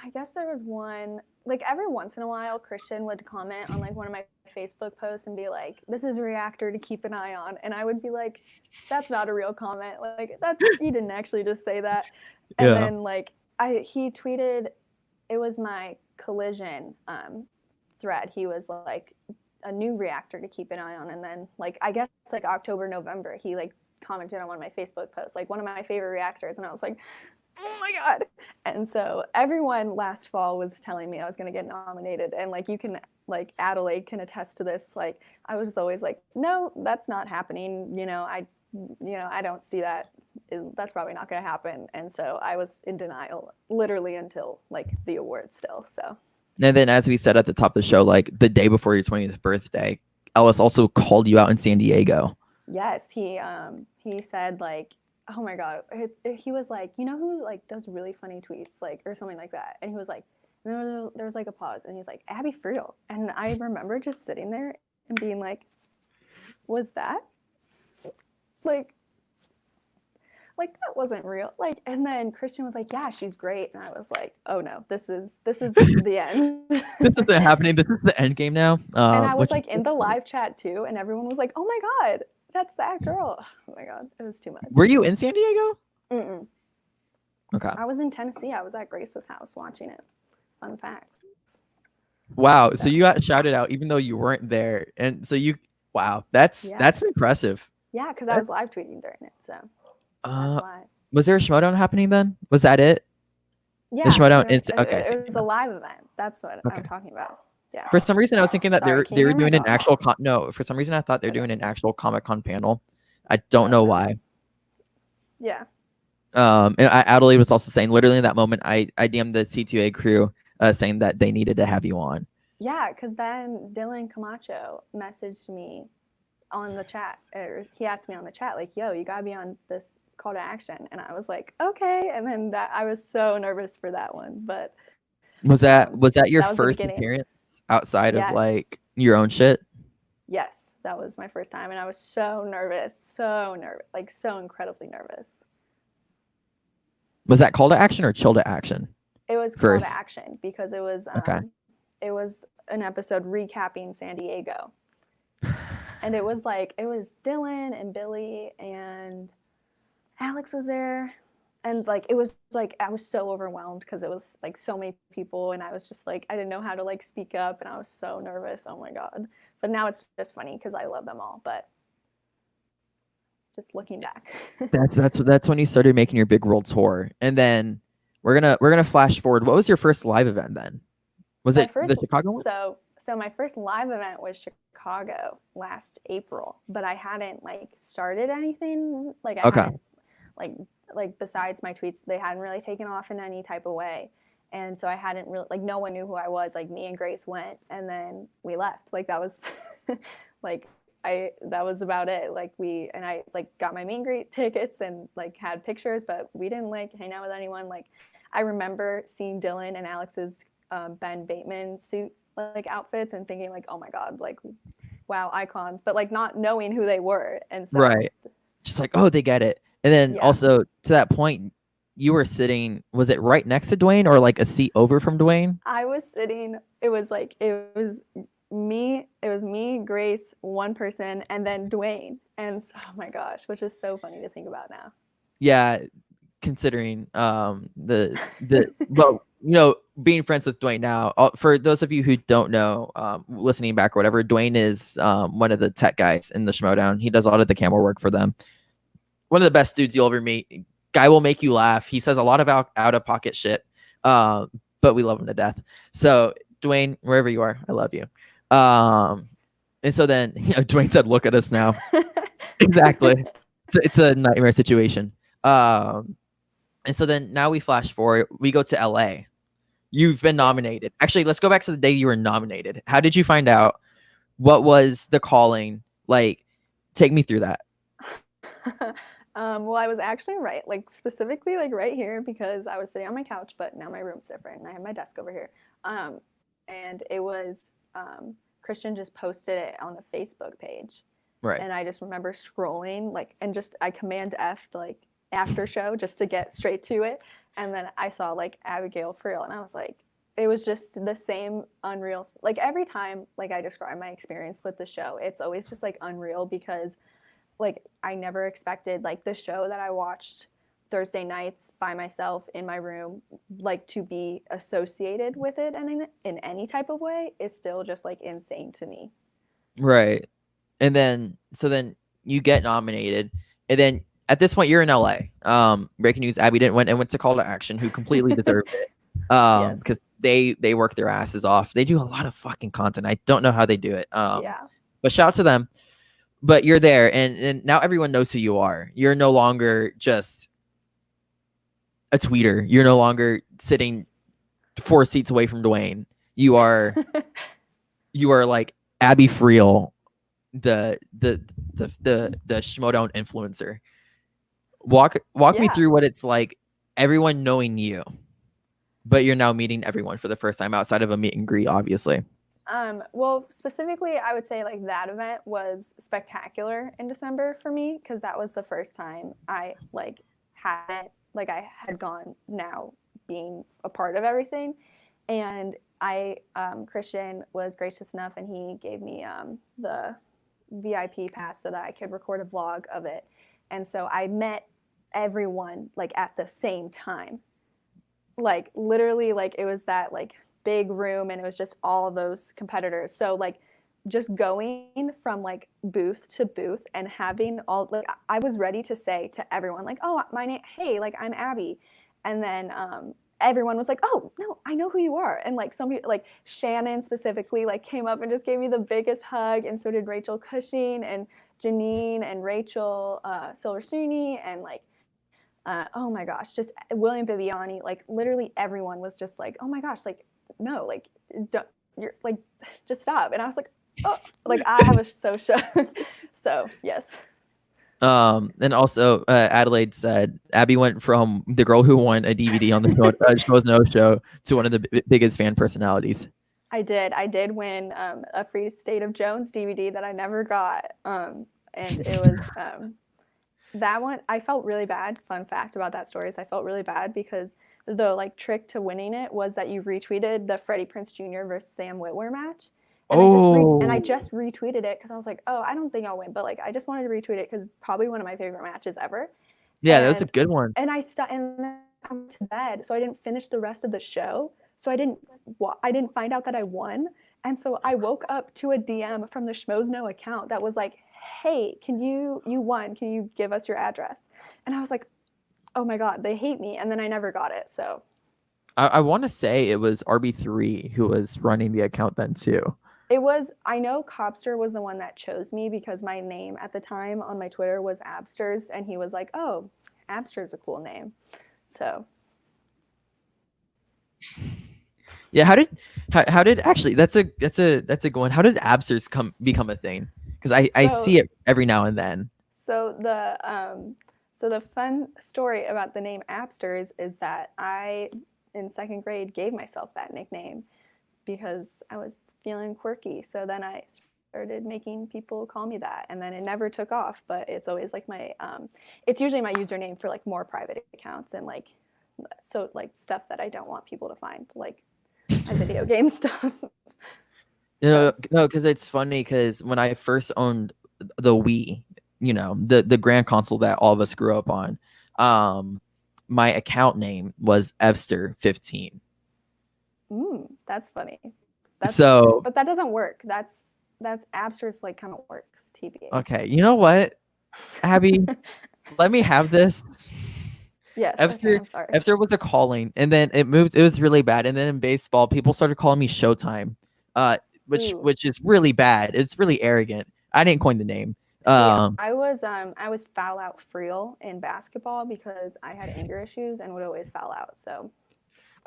[SPEAKER 2] I guess there was one like every once in a while Christian would comment on like one of my Facebook posts and be like, this is a reactor to keep an eye on, and I would be like, that's not a real comment, like that's, he didn't actually just say that. And
[SPEAKER 1] Yeah.
[SPEAKER 2] then like he tweeted, it was my collision thread, he was like, a new reactor to keep an eye on. And then like I guess like October, November, he like commented on one of my Facebook posts, like one of my favorite reactors, and I was like, oh my god. And so everyone last fall was telling me I was going to get nominated, and like you can, like Adelaide can attest to this, like I was always like, no, that's not happening, I don't see that, that's probably not going to happen. And so I was in denial literally until like the awards still. So
[SPEAKER 1] And then, as we said at the top of the show, like the day before your 20th birthday, Ellis also called you out in San Diego.
[SPEAKER 2] yes, he said like, oh my god, he was like, you know who like does really funny tweets, like, or something like that. And he was like, there was like a pause, and he's like, Abby Freel. And I remember just sitting there and being like, was that like that wasn't real, like. And then Christian was like, yeah, she's great. And I was like, oh no, this is the end.
[SPEAKER 1] This isn't happening. This is the end game now.
[SPEAKER 2] And I was like in the live chat too, and everyone was like, oh my god, that's that girl. Oh my god, it was too much.
[SPEAKER 1] Were you in San Diego?
[SPEAKER 2] Mm-mm.
[SPEAKER 1] Okay.
[SPEAKER 2] I was in Tennessee. I was at Grace's house watching it. Fun fact.
[SPEAKER 1] Wow. So you got shouted out even though you weren't there. And so wow, that's impressive.
[SPEAKER 2] Yeah, because I was live tweeting during it. So that's why.
[SPEAKER 1] Was there a Schmoedown happening then? Was that it?
[SPEAKER 2] Yeah.
[SPEAKER 1] The Schmoedown,
[SPEAKER 2] it was a live event. That's what I'm talking about. Yeah.
[SPEAKER 1] For some reason, I was thinking that
[SPEAKER 2] Sorry,
[SPEAKER 1] they were doing an actual no. For some reason, I thought they're doing an actual Comic-Con panel. I don't know why.
[SPEAKER 2] Yeah.
[SPEAKER 1] And Adelaide was also saying, literally in that moment, I DM'd the C2A crew saying that they needed to have you on.
[SPEAKER 2] Yeah, because then Dylan Camacho messaged me on the chat, or he asked me on the chat, like, yo, you gotta be on this call to action. And I was like, okay. And then I was so nervous for that one. But
[SPEAKER 1] was that your first appearance outside of like your own shit?
[SPEAKER 2] Yes, that was my first time, and I was so nervous, like so incredibly nervous.
[SPEAKER 1] Was that call to action or chill to action?
[SPEAKER 2] It was call to action because it was it was an episode recapping San Diego. And it was Dylan and Billy and Alex was there. And like, it was like, I was so overwhelmed because it was like so many people, and I was just like, I didn't know how to like speak up, and I was so nervous. Oh my God. But now it's just funny because I love them all. But just looking back.
[SPEAKER 1] that's when you started making your big world tour. And then we're gonna flash forward. What was your first live event then? Was it the Chicago one?
[SPEAKER 2] So my first live event was Chicago last April, but I hadn't like started anything. Like I hadn't, like besides my tweets, they hadn't really taken off in any type of way. And so I hadn't really, like, no one knew who I was. Like, me and Grace went, and then we left. Like, that was like, that was about it. Like, I like got my meet and greet tickets and like had pictures, but we didn't like hang out with anyone. Like, I remember seeing Dylan and Alex's Ben Bateman suit like outfits and thinking like, oh my God, like, wow, icons, but like not knowing who they were. And so
[SPEAKER 1] just like, oh, they get it. And then also to that point, you were sitting, was it right next to Dwayne or like a seat over from Dwayne?
[SPEAKER 2] I was sitting, it was me, Grace, one person, and then Dwayne. And oh my gosh, which is so funny to think about now.
[SPEAKER 1] Yeah, considering well, being friends with Dwayne now, for those of you who don't know, listening back or whatever, Dwayne is one of the tech guys in the Schmoedown. He does a lot of the camera work for them. One of the best dudes you'll ever meet. Guy will make you laugh. He says a lot of out of pocket shit, but we love him to death. So Dwayne, wherever you are, I love you. And so then Dwayne said, "Look at us now." Exactly. It's a nightmare situation. And so then now we flash forward. We go to LA. You've been nominated. Actually, let's go back to the day you were nominated. How did you find out? What was the calling? Like, take me through that.
[SPEAKER 2] Well, I was actually specifically right here because I was sitting on my couch, but now my room's different and I have my desk over here. And it was Christian just posted it on the Facebook page.
[SPEAKER 1] Right.
[SPEAKER 2] And I just remember scrolling I command F'd after show just to get straight to it. And then I saw Abigail Freel and I was like, it was just the same unreal. Like every time like I describe my experience with the show, it's always just like unreal because like I never expected like the show that I watched Thursday nights by myself in my room like to be associated with it and in any type of way is still just like insane to me.
[SPEAKER 1] Right. And then then you get nominated, and then at this point you're in LA. Breaking news: Abby didn't went to Call to Action, who completely deserved it.
[SPEAKER 2] Yes.
[SPEAKER 1] Because they work their asses off. They do a lot of fucking content. I don't know how they do it.
[SPEAKER 2] Yeah.
[SPEAKER 1] But shout out to them. But you're there, and now everyone knows who you are. You're no longer just a tweeter. You're no longer sitting 4 seats away from Dwayne. You are like Abby Freel, the Schmoedown influencer. Walk me through what it's like, everyone knowing you, but you're now meeting everyone for the first time outside of a meet and greet, obviously.
[SPEAKER 2] Well, specifically, I would say like that event was spectacular in December for me because that was the first time I like had gone now being a part of everything, and Christian was gracious enough and he gave me the VIP pass so that I could record a vlog of it, and so I met everyone like at the same time, like literally like it was that like big room and it was just all those competitors. So like just going from like booth to booth and having all like I was ready to say to everyone like, oh, my name, hey, like I'm Abby, and then everyone was like, oh no, I know who you are, and like somebody like Shannon specifically like came up and just gave me the biggest hug, and so did Rachel Cushing and Janine and Rachel Silverstreeny and like oh my gosh, just William Viviani, like literally everyone was just like, oh my gosh, like no, like don't, you're like just stop, and I was like, oh, like I was so shocked. So yes.
[SPEAKER 1] And also Adelaide said Abby went from the girl who won a DVD on the Schmoes No Show to one of the biggest fan personalities.
[SPEAKER 2] I did win a free State of Jones DVD that I never got, and it was that one. I felt really bad. Fun fact about that story is I felt really bad because the like trick to winning it was that you retweeted the Freddie Prinze Jr. versus Sam Witwer match. And I just retweeted it because I was like, oh, I don't think I'll win, but like I just wanted to retweet it because probably one of my favorite matches ever.
[SPEAKER 1] Yeah, that was a good one.
[SPEAKER 2] And and then I went to bed, so I didn't finish the rest of the show. So I didn't find out that I won, and so I woke up to a DM from the Schmoes No account that was like, hey, you won? Can you give us your address? And I was like, oh my god, they hate me, and then I never got it. So
[SPEAKER 1] I want to say it was RB3 who was running the account then too.
[SPEAKER 2] It was, I know Cobster was the one that chose me because my name at the time on my Twitter was Absters, and he was like, oh, Abster's a cool name. So
[SPEAKER 1] yeah, how did actually that's a good one. How did Absters become a thing? Because I see it every now and then.
[SPEAKER 2] So the fun story about the name Absters is that I in second grade gave myself that nickname because I was feeling quirky. So then I started making people call me that, and then it never took off, but it's always like my it's usually my username for like more private accounts and like so like stuff that I don't want people to find, like my video game stuff.
[SPEAKER 1] No, because it's funny because when I first owned the Wii, you know, the grand console that all of us grew up on, my account name was Evster15.
[SPEAKER 2] That's funny. But that doesn't work. That's Abster's like kind of works. TBA.
[SPEAKER 1] Okay, you know what, Abby, let me have this.
[SPEAKER 2] Yes.
[SPEAKER 1] Evster,
[SPEAKER 2] I'm sorry.
[SPEAKER 1] Evster was a calling, and then it moved. It was really bad, and then in baseball, people started calling me Showtime, which is really bad. It's really arrogant. I didn't coin the name.
[SPEAKER 2] I was foul out Freel in basketball because I had anger issues and would always foul out. So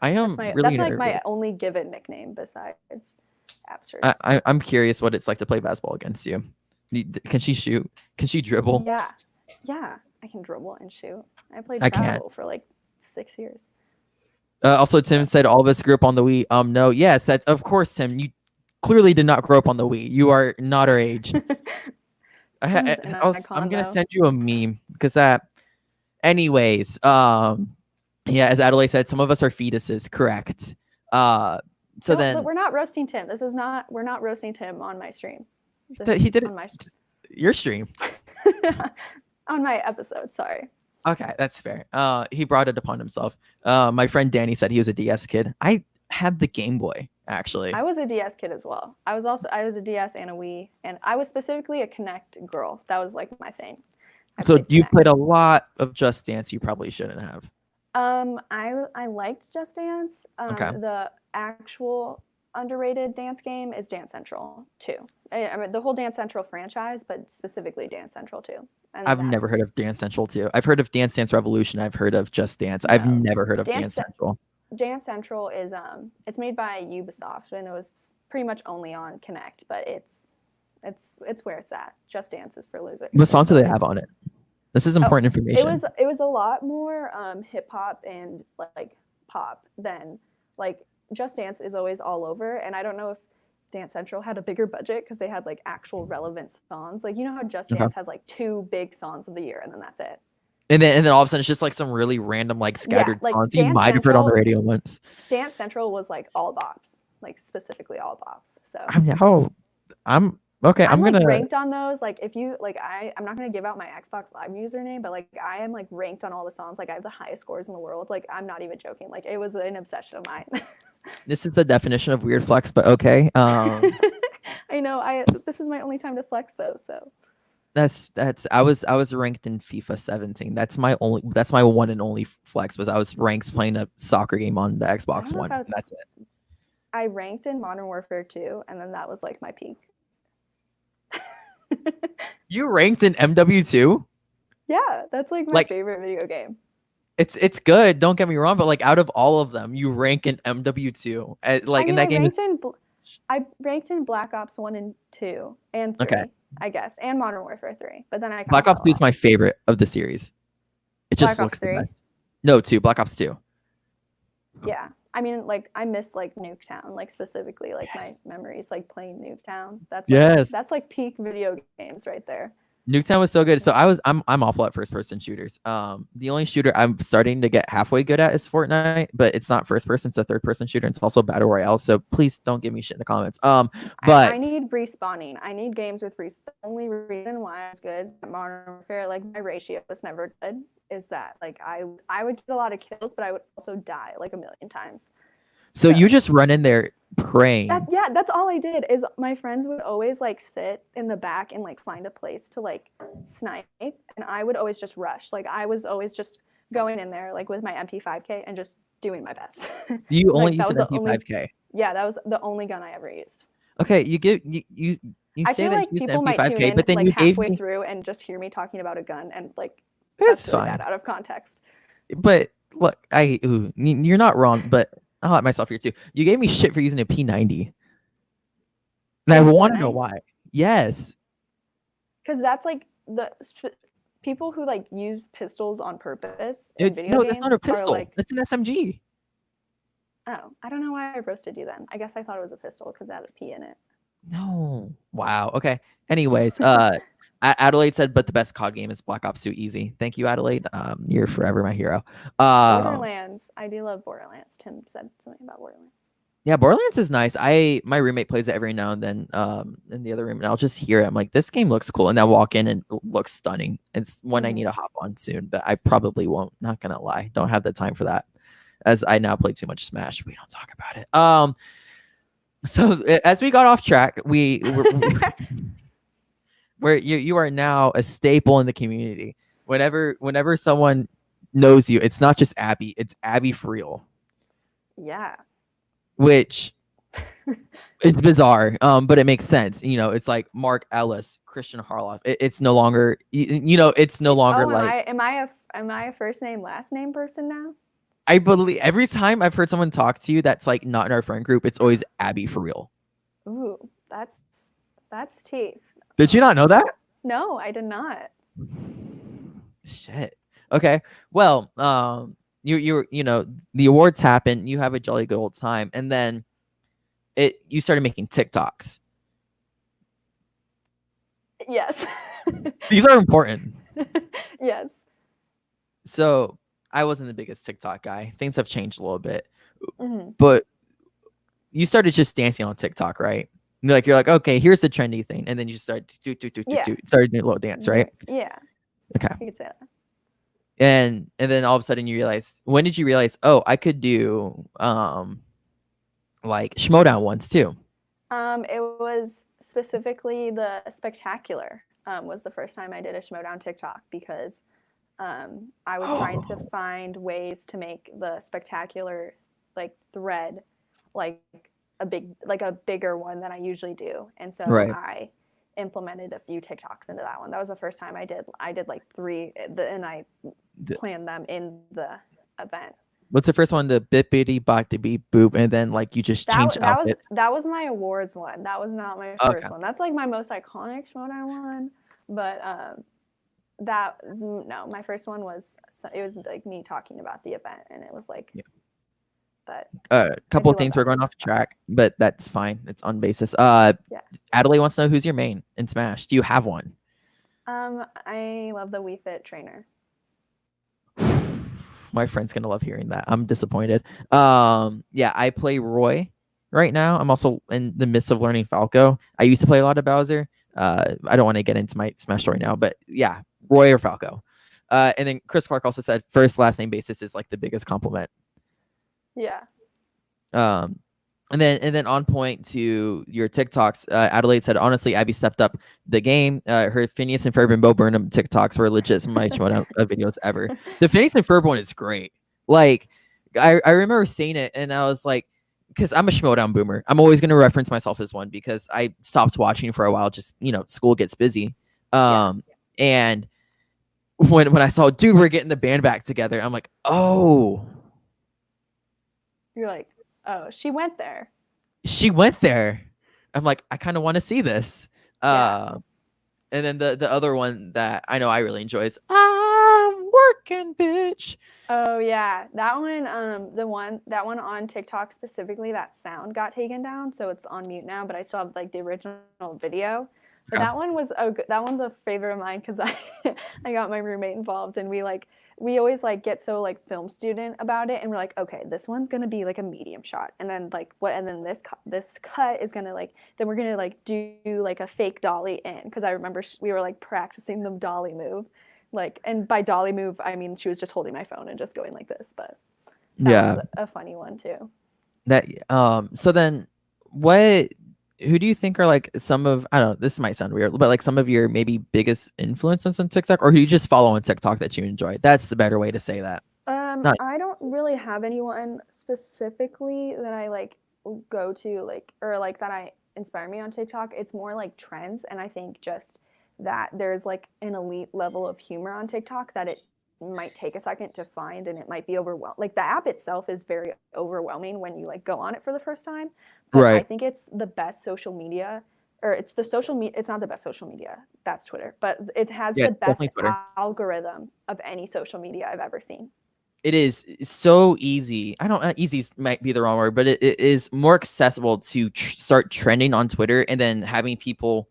[SPEAKER 1] I am
[SPEAKER 2] that's like my only given nickname besides Absters.
[SPEAKER 1] I'm curious what it's like to play basketball against you. Can she shoot? Can she dribble?
[SPEAKER 2] Yeah, I can dribble and shoot. I played travel for like 6 years.
[SPEAKER 1] Also, Tim said all of us grew up on the Wii. No, yes, that of course, Tim. You clearly did not grow up on the Wii. You are not our age. I'm gonna send you a meme because that. Anyways, yeah, as Adelaide said, some of us are fetuses. Correct. So
[SPEAKER 2] No,
[SPEAKER 1] then
[SPEAKER 2] but we're not roasting Tim. This is not. We're not roasting Tim on my stream.
[SPEAKER 1] he did it
[SPEAKER 2] on my
[SPEAKER 1] your stream.
[SPEAKER 2] on my episode. Sorry.
[SPEAKER 1] Okay, that's fair. He brought it upon himself. My friend Danny said he was a DS kid. I had the Game Boy, actually.
[SPEAKER 2] I was a DS kid as well. I was a DS and a Wii, and I was specifically a Kinect girl. That was like my thing.
[SPEAKER 1] So you played a lot of Just Dance you probably shouldn't have.
[SPEAKER 2] I liked Just Dance.
[SPEAKER 1] Okay.
[SPEAKER 2] The actual underrated dance game is Dance Central 2. I mean, the whole Dance Central franchise, but specifically Dance Central 2. And
[SPEAKER 1] I've never heard of Dance Central 2. I've heard of Dance Dance Revolution. I've heard of Just Dance. No. I've never heard of Dance Central.
[SPEAKER 2] Dance Central is it's made by Ubisoft, and it was pretty much only on Kinect, but it's where it's at. Just Dance is for losers.
[SPEAKER 1] What songs do they have on it? This is important information.
[SPEAKER 2] It was a lot more hip hop and like pop than like Just Dance is always all over, and I don't know if Dance Central had a bigger budget because they had like actual relevant songs. Like, you know how Just Dance has like 2 big songs of the year and then that's it.
[SPEAKER 1] And then all of a sudden it's just like some really random like scattered songs you might have heard on the radio once.
[SPEAKER 2] Dance Central was like all bops, like specifically all bops. So
[SPEAKER 1] I'm okay. I'm gonna
[SPEAKER 2] ranked on those. Like if you like, I'm not gonna give out my Xbox Live username, but like I am like ranked on all the songs. Like I have the highest scores in the world. Like I'm not even joking. Like it was an obsession of mine.
[SPEAKER 1] This is the definition of weird flex, but okay.
[SPEAKER 2] I know. This is my only time to flex though. So
[SPEAKER 1] that's I was ranked in FIFA 17. That's my one and only flex was I was ranked playing a soccer game on the Xbox One. That's it.
[SPEAKER 2] I ranked in Modern Warfare 2, and then that was like my peak.
[SPEAKER 1] You ranked in MW2?
[SPEAKER 2] Yeah, that's like my favorite video game.
[SPEAKER 1] It's good, don't get me wrong, but like out of all of them, you rank in MW2.
[SPEAKER 2] I ranked in Black Ops 1 and 2 and 3, I guess, and Modern Warfare 3. But then
[SPEAKER 1] Black Ops 2 is my favorite of the series. It just looks the best. No, 2, Black Ops 2.
[SPEAKER 2] Yeah. I mean, like I miss like Nuketown, like specifically like my memories like playing Nuketown. That's like peak video games right there.
[SPEAKER 1] Nuketown was so good. So I'm awful at first person shooters. The only shooter I'm starting to get halfway good at is Fortnite, but it's not first person, it's a third person shooter, and it's also battle royale. So please don't give me shit in the comments. But
[SPEAKER 2] I need respawning. I need games with respawn. The only reason why I was good at Modern Warfare, like my ratio was never good, is that like I would get a lot of kills, but I would also die like a million times.
[SPEAKER 1] So you just run in there praying.
[SPEAKER 2] That's all I did. Is my friends would always like sit in the back and like find a place to like snipe, and I would always just rush. Like I was always just going in there like with my MP5K and just doing my best.
[SPEAKER 1] You only used an MP5K?
[SPEAKER 2] Yeah, that was the only gun I ever used.
[SPEAKER 1] Okay, you say that you used an MP5K, but then like you
[SPEAKER 2] halfway through and just hear me talking about a gun and like
[SPEAKER 1] that's
[SPEAKER 2] really
[SPEAKER 1] fine.
[SPEAKER 2] Bad out of context.
[SPEAKER 1] But look, you're not wrong, but I'll let myself here too. You gave me shit for using a P90. And I want to know why. Yes.
[SPEAKER 2] Because that's like the people who like use pistols on purpose. That's not a pistol.
[SPEAKER 1] That's an SMG.
[SPEAKER 2] Oh, I don't know why I roasted you then. I guess I thought it was a pistol because it had a P in it.
[SPEAKER 1] No. Wow. Okay. Anyways, Adelaide said, but the best COD game is Black Ops 2 easy. Thank you, Adelaide. You're forever my hero.
[SPEAKER 2] Borderlands. I do love Borderlands. Tim said something about Borderlands.
[SPEAKER 1] Yeah, Borderlands is nice. My roommate plays it every now and then in the other room, and I'll just hear it. I'm like, this game looks cool. And then walk in and it looks stunning. It's one I need to hop on soon, but I probably won't. Not going to lie. Don't have the time for that, as I now play too much Smash. We don't talk about it. So as we got off track, where you are now a staple in the community. Whenever someone knows you, it's not just Abby, it's Abby Freel.
[SPEAKER 2] Yeah.
[SPEAKER 1] Which is bizarre, but it makes sense. You know, it's like Mark Ellis, Christian Harloff. It's no longer, it's no longer
[SPEAKER 2] am I a first name, last name person now?
[SPEAKER 1] I believe every time I've heard someone talk to you that's like not in our friend group, it's always Abby Freel.
[SPEAKER 2] Ooh, that's teeth.
[SPEAKER 1] Did you not know that?
[SPEAKER 2] No, I did not.
[SPEAKER 1] Shit. Okay. Well, you the awards happen, you have a jolly good old time, and then you started making TikToks.
[SPEAKER 2] Yes.
[SPEAKER 1] These are important.
[SPEAKER 2] Yes.
[SPEAKER 1] So I wasn't the biggest TikTok guy. Things have changed a little bit. Mm-hmm. But you started just dancing on TikTok, right? You're like, okay, here's the trendy thing, and then you start started doing a little dance, right?
[SPEAKER 2] Yeah.
[SPEAKER 1] Okay.
[SPEAKER 2] You could say that.
[SPEAKER 1] And then all of a sudden you realize, when did you realize, oh, I could do like Schmoedown ones too?
[SPEAKER 2] It was specifically the spectacular was the first time I did a Schmoedown TikTok because I was trying to find ways to make the spectacular like thread like a bigger one than I usually do, and so I implemented a few TikToks into that one. That was the first time I did like 3, and I planned them in the event.
[SPEAKER 1] What's the first one? The bippity boppity boop, and then like you just change outfits.
[SPEAKER 2] That was my awards one. That was not my first one. That's like my most iconic Schmoedown one. But my first one was like me talking about the event, and it was like. But
[SPEAKER 1] a couple of things we're going off track, but that's fine. It's on basis. Adelaide wants to know who's your main in Smash. Do you have one?
[SPEAKER 2] I love the Wii Fit trainer.
[SPEAKER 1] My friend's gonna love hearing that. I'm disappointed. I play Roy right now. I'm also in the midst of learning Falco. I used to play a lot of Bowser. I don't want to get into my Smash story now, but yeah, Roy or Falco. And then Chris Clark also said first last name basis is like the biggest compliment.
[SPEAKER 2] Yeah.
[SPEAKER 1] And then on point to your TikToks, Adelaide said, honestly, Abby stepped up the game. Her Phineas and Ferb and Bo Burnham TikToks were legit some of my Schmoedown videos ever. The Phineas and Ferb one is great. Like, I remember seeing it, and I was like, because I'm a Schmoedown boomer. I'm always going to reference myself as one because I stopped watching for a while. Just, school gets busy. And when I saw, dude, we're getting the band back together, I'm like, oh.
[SPEAKER 2] You're like, oh, she went there.
[SPEAKER 1] I'm like, I kind of want to see this. And then the other one that I know I really enjoy is I'm working, bitch.
[SPEAKER 2] Oh yeah, that one. That one on TikTok specifically. That sound got taken down, so it's on mute now. But I still have like the original video. But that one's a favorite of mine because I got my roommate involved, and we always like get so like film student about it, and we're like, okay, this one's gonna be like a medium shot, and then this cut is gonna then we're gonna like do like a fake dolly in, because I remember we were like practicing the dolly move, and by dolly move I mean she was just holding my phone and just going like this, but that was a funny one too.
[SPEAKER 1] So then who do you think are like some of, I don't know, this might sound weird, but like some of your maybe biggest influences on TikTok, or who you just follow on TikTok that you enjoy? That's the better way to say that.
[SPEAKER 2] I don't really have anyone specifically that I like go to or that I inspire me on TikTok. It's more like trends, and I think just that there's like an elite level of humor on TikTok that it might take a second to find, and it might be overwhelming. Like the app itself is very overwhelming when you like go on it for the first time. But I think it's the best social media, or it's the social media. It's not the best social media. That's Twitter, but it has the best algorithm of any social media I've ever seen.
[SPEAKER 1] It is so easy. Easy might be the wrong word, but it is more accessible to start trending on Twitter, and then having people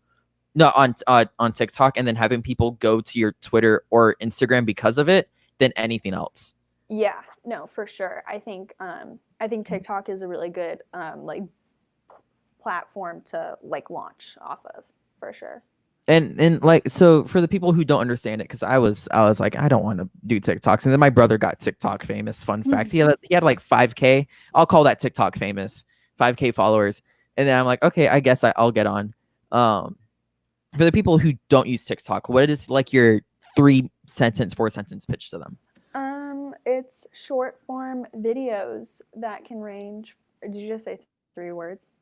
[SPEAKER 1] on TikTok, and then having people go to your Twitter or Instagram because of it than anything else.
[SPEAKER 2] Yeah, no, for sure. I think TikTok is a really good platform to launch off of, for sure.
[SPEAKER 1] And so for the people who don't understand it, because I was like, I don't want to do TikToks, and then my brother got TikTok famous. Fun facts: he had like 5K. I'll call that TikTok famous, 5K followers. And then I'm like, okay, I guess I'll get on. For the people who don't use TikTok, what is like your 3-sentence, 4-sentence pitch to them?
[SPEAKER 2] It's short form videos that can range. Did you just say 3 words?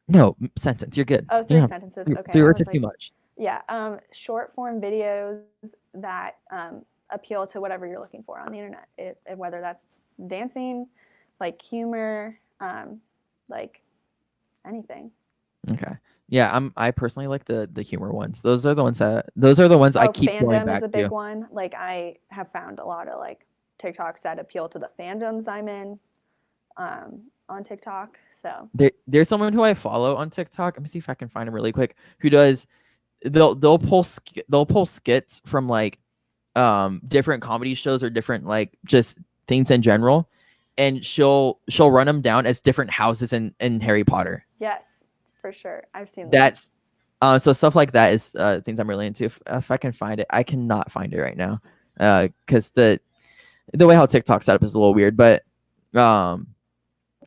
[SPEAKER 1] No, sentence. You're good.
[SPEAKER 2] Oh, 3 sentences. Okay.
[SPEAKER 1] 3 words is too much.
[SPEAKER 2] Yeah. Short form videos that appeal to whatever you're looking for on the internet. Whether that's dancing, like humor, like anything.
[SPEAKER 1] Okay. Yeah, I personally like the humor ones. Those are the ones I keep going back to. Fandom is a
[SPEAKER 2] big one. Like I have found a lot of like TikToks that appeal to the fandoms I'm in on TikTok. So
[SPEAKER 1] there's someone who I follow on TikTok. Let me see if I can find him really quick. Who does they'll pull skits from like different comedy shows or different like just things in general, and she'll run them down as different houses in Harry Potter.
[SPEAKER 2] Yes, for sure. I've seen those.
[SPEAKER 1] That's so stuff like that is things I'm really into. If I can find it, I cannot find it right now because the way how TikTok set up is a little weird, but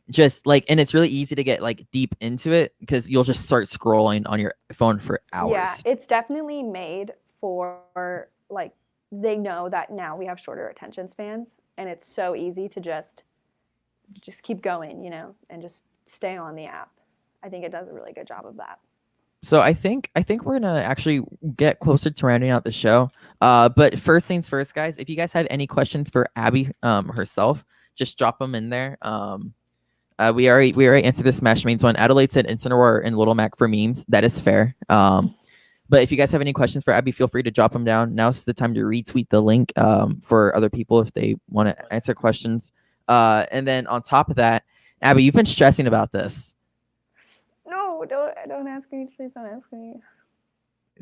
[SPEAKER 1] just like, and it's really easy to get like deep into it because you'll just start scrolling on your phone for hours.
[SPEAKER 2] Yeah, it's definitely made for like, they know that now we have shorter attention spans, and it's so easy to just keep going, and just stay on the app. I think it does a really good job of that.
[SPEAKER 1] So I think we're gonna actually get closer to rounding out the show. But first things first, guys. If you guys have any questions for Abby herself, just drop them in there. We already answered the Smash Memes one. Adelaide said Incineroar and Little Mac for memes. That is fair. But if you guys have any questions for Abby, feel free to drop them down. Now's the time to retweet the link for other people if they want to answer questions. And then on top of that, Abby, you've been stressing about this.
[SPEAKER 2] No, don't ask me. Please don't ask me.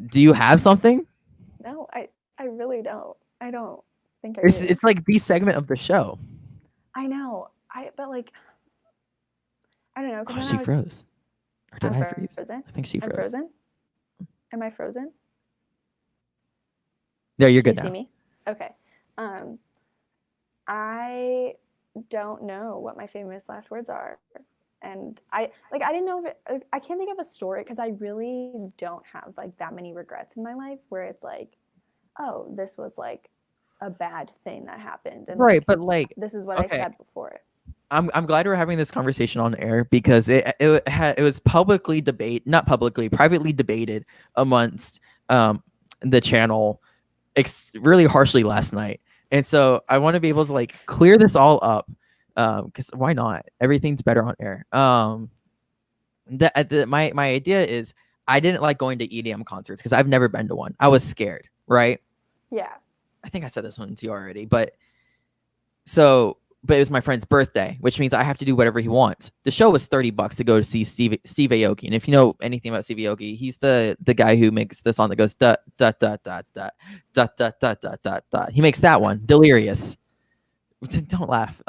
[SPEAKER 1] Do you have something?
[SPEAKER 2] No, I really don't. I don't think I
[SPEAKER 1] do.
[SPEAKER 2] It's
[SPEAKER 1] like the segment of the show.
[SPEAKER 2] I know. But like, I don't know.
[SPEAKER 1] Oh, she froze. Or did I freeze?
[SPEAKER 2] Frozen?
[SPEAKER 1] I think she froze.
[SPEAKER 2] I'm frozen? Am I frozen?
[SPEAKER 1] Yeah, you're good now.
[SPEAKER 2] You see me? Okay. I don't know what my famous last words are. And I didn't know if I can't think of a story because I really don't have like that many regrets in my life where it's like, oh, this was like a bad thing that happened. And
[SPEAKER 1] right, but like
[SPEAKER 2] this is what I said before it.
[SPEAKER 1] I'm glad we're having this conversation on air because it was privately debated amongst the channel really harshly last night, and so I want to be able to like clear this all up because why not? Everything's better on air. My idea is I didn't like going to EDM concerts because I've never been to one. I was scared, right?
[SPEAKER 2] Yeah.
[SPEAKER 1] I think I said this one to you already, but it was my friend's birthday, which means I have to do whatever he wants. The show was $30 to go to see Steve Aoki. And if you know anything about Steve Aoki, he's the guy who makes the song that goes da da da da da da da da da da da. He makes that one, Delirious. Don't laugh.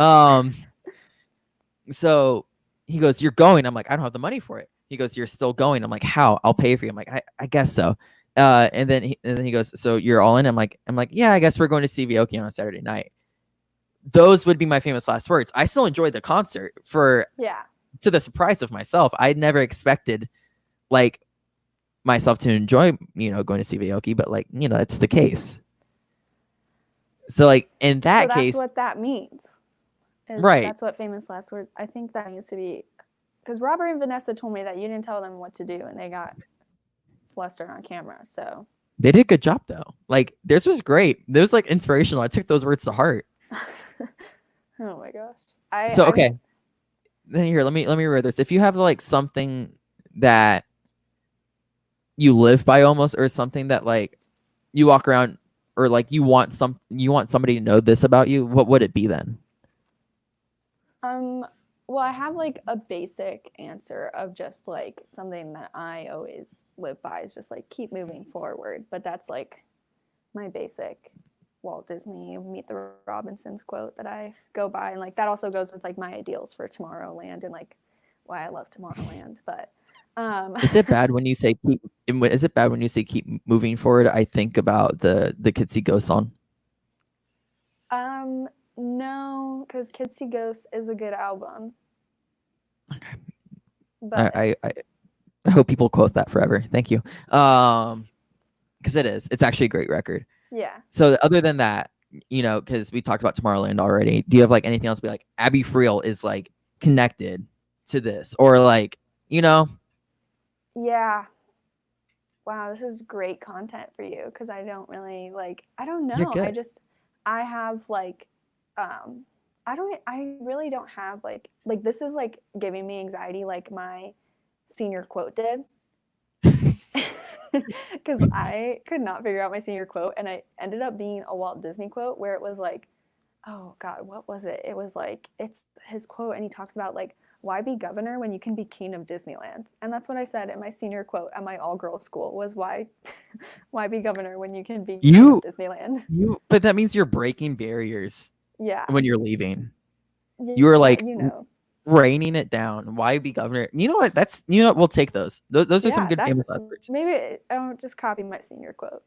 [SPEAKER 1] So he goes, "You're going." I'm like, "I don't have the money for it." He goes, "You're still going." I'm like, "How? I'll pay for you." I'm like, I guess so. And then he goes, "So you're all in?" I'm like, "Yeah, I guess we're going to see Aoki on a Saturday night." Those would be my famous last words. I still enjoyed the concert to the surprise of myself. I'd never expected like myself to enjoy, going to see Aoki, but like, that's the case. So like in that case,
[SPEAKER 2] that's what that means.
[SPEAKER 1] Right.
[SPEAKER 2] That's what famous last words. I think that needs to be, because Robert and Vanessa told me that you didn't tell them what to do and they got flustered on camera. So
[SPEAKER 1] they did a good job though. Like theirs was great. It was like inspirational. I took those words to heart.
[SPEAKER 2] Oh my gosh.
[SPEAKER 1] Then here, let me read this. If you have like something that you live by almost, or something that like you walk around, or like you want somebody to know this about you, what would it be then?
[SPEAKER 2] Well, I have like a basic answer of just like something that I always live by is just like keep moving forward. But that's like my basic Walt Disney Meet the Robinsons quote that I go by, and like that also goes with like my ideals for Tomorrowland and like why I love Tomorrowland. But
[SPEAKER 1] is it bad when you say keep moving forward? I think about the Kids See Ghosts song.
[SPEAKER 2] No, because Kids See Ghosts is a good album.
[SPEAKER 1] Okay. But I hope people quote that forever. Thank you. Because it's actually a great record.
[SPEAKER 2] Yeah.
[SPEAKER 1] So other than that, because we talked about Tomorrowland already, do you have like anything else to be like Abby Freel is like connected to this, or like, Yeah.
[SPEAKER 2] Wow, this is great content for you because I don't really like. I don't know. I have like, I really don't have like this is like giving me anxiety like my senior quote did. Because I could not figure out my senior quote, and it ended up being a Walt Disney quote where it was like, oh God, what was it? It was like, it's his quote, and he talks about like, why be governor when you can be king of Disneyland? And that's what I said in my senior quote at my all-girls school was why be governor when you can be king of Disneyland?
[SPEAKER 1] But that means you're breaking barriers.
[SPEAKER 2] Yeah.
[SPEAKER 1] When you're leaving. You were like
[SPEAKER 2] you know.
[SPEAKER 1] raining it down. Why be governor? You know what? We'll take those. Those are some
[SPEAKER 2] Yeah,
[SPEAKER 1] good
[SPEAKER 2] that's
[SPEAKER 1] famous last words.
[SPEAKER 2] maybe I'll just copy my senior quote.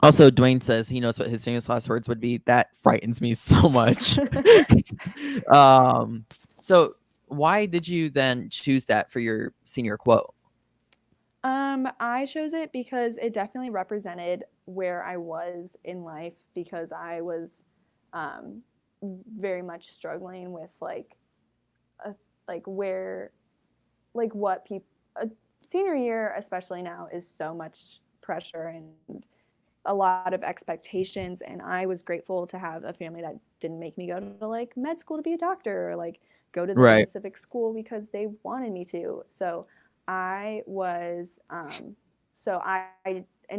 [SPEAKER 1] Also, Dwayne says he knows what his famous last words would be. That frightens me so much. So why did you then choose that for your senior quote?
[SPEAKER 2] I chose it because it definitely represented where I was in life, because I was very much struggling with what people, senior year especially now is so much pressure and a lot of expectations, and I was grateful to have a family that didn't make me go to like med school to be a doctor, or like go to this
[SPEAKER 1] Right.
[SPEAKER 2] specific school because they wanted me to. So I was and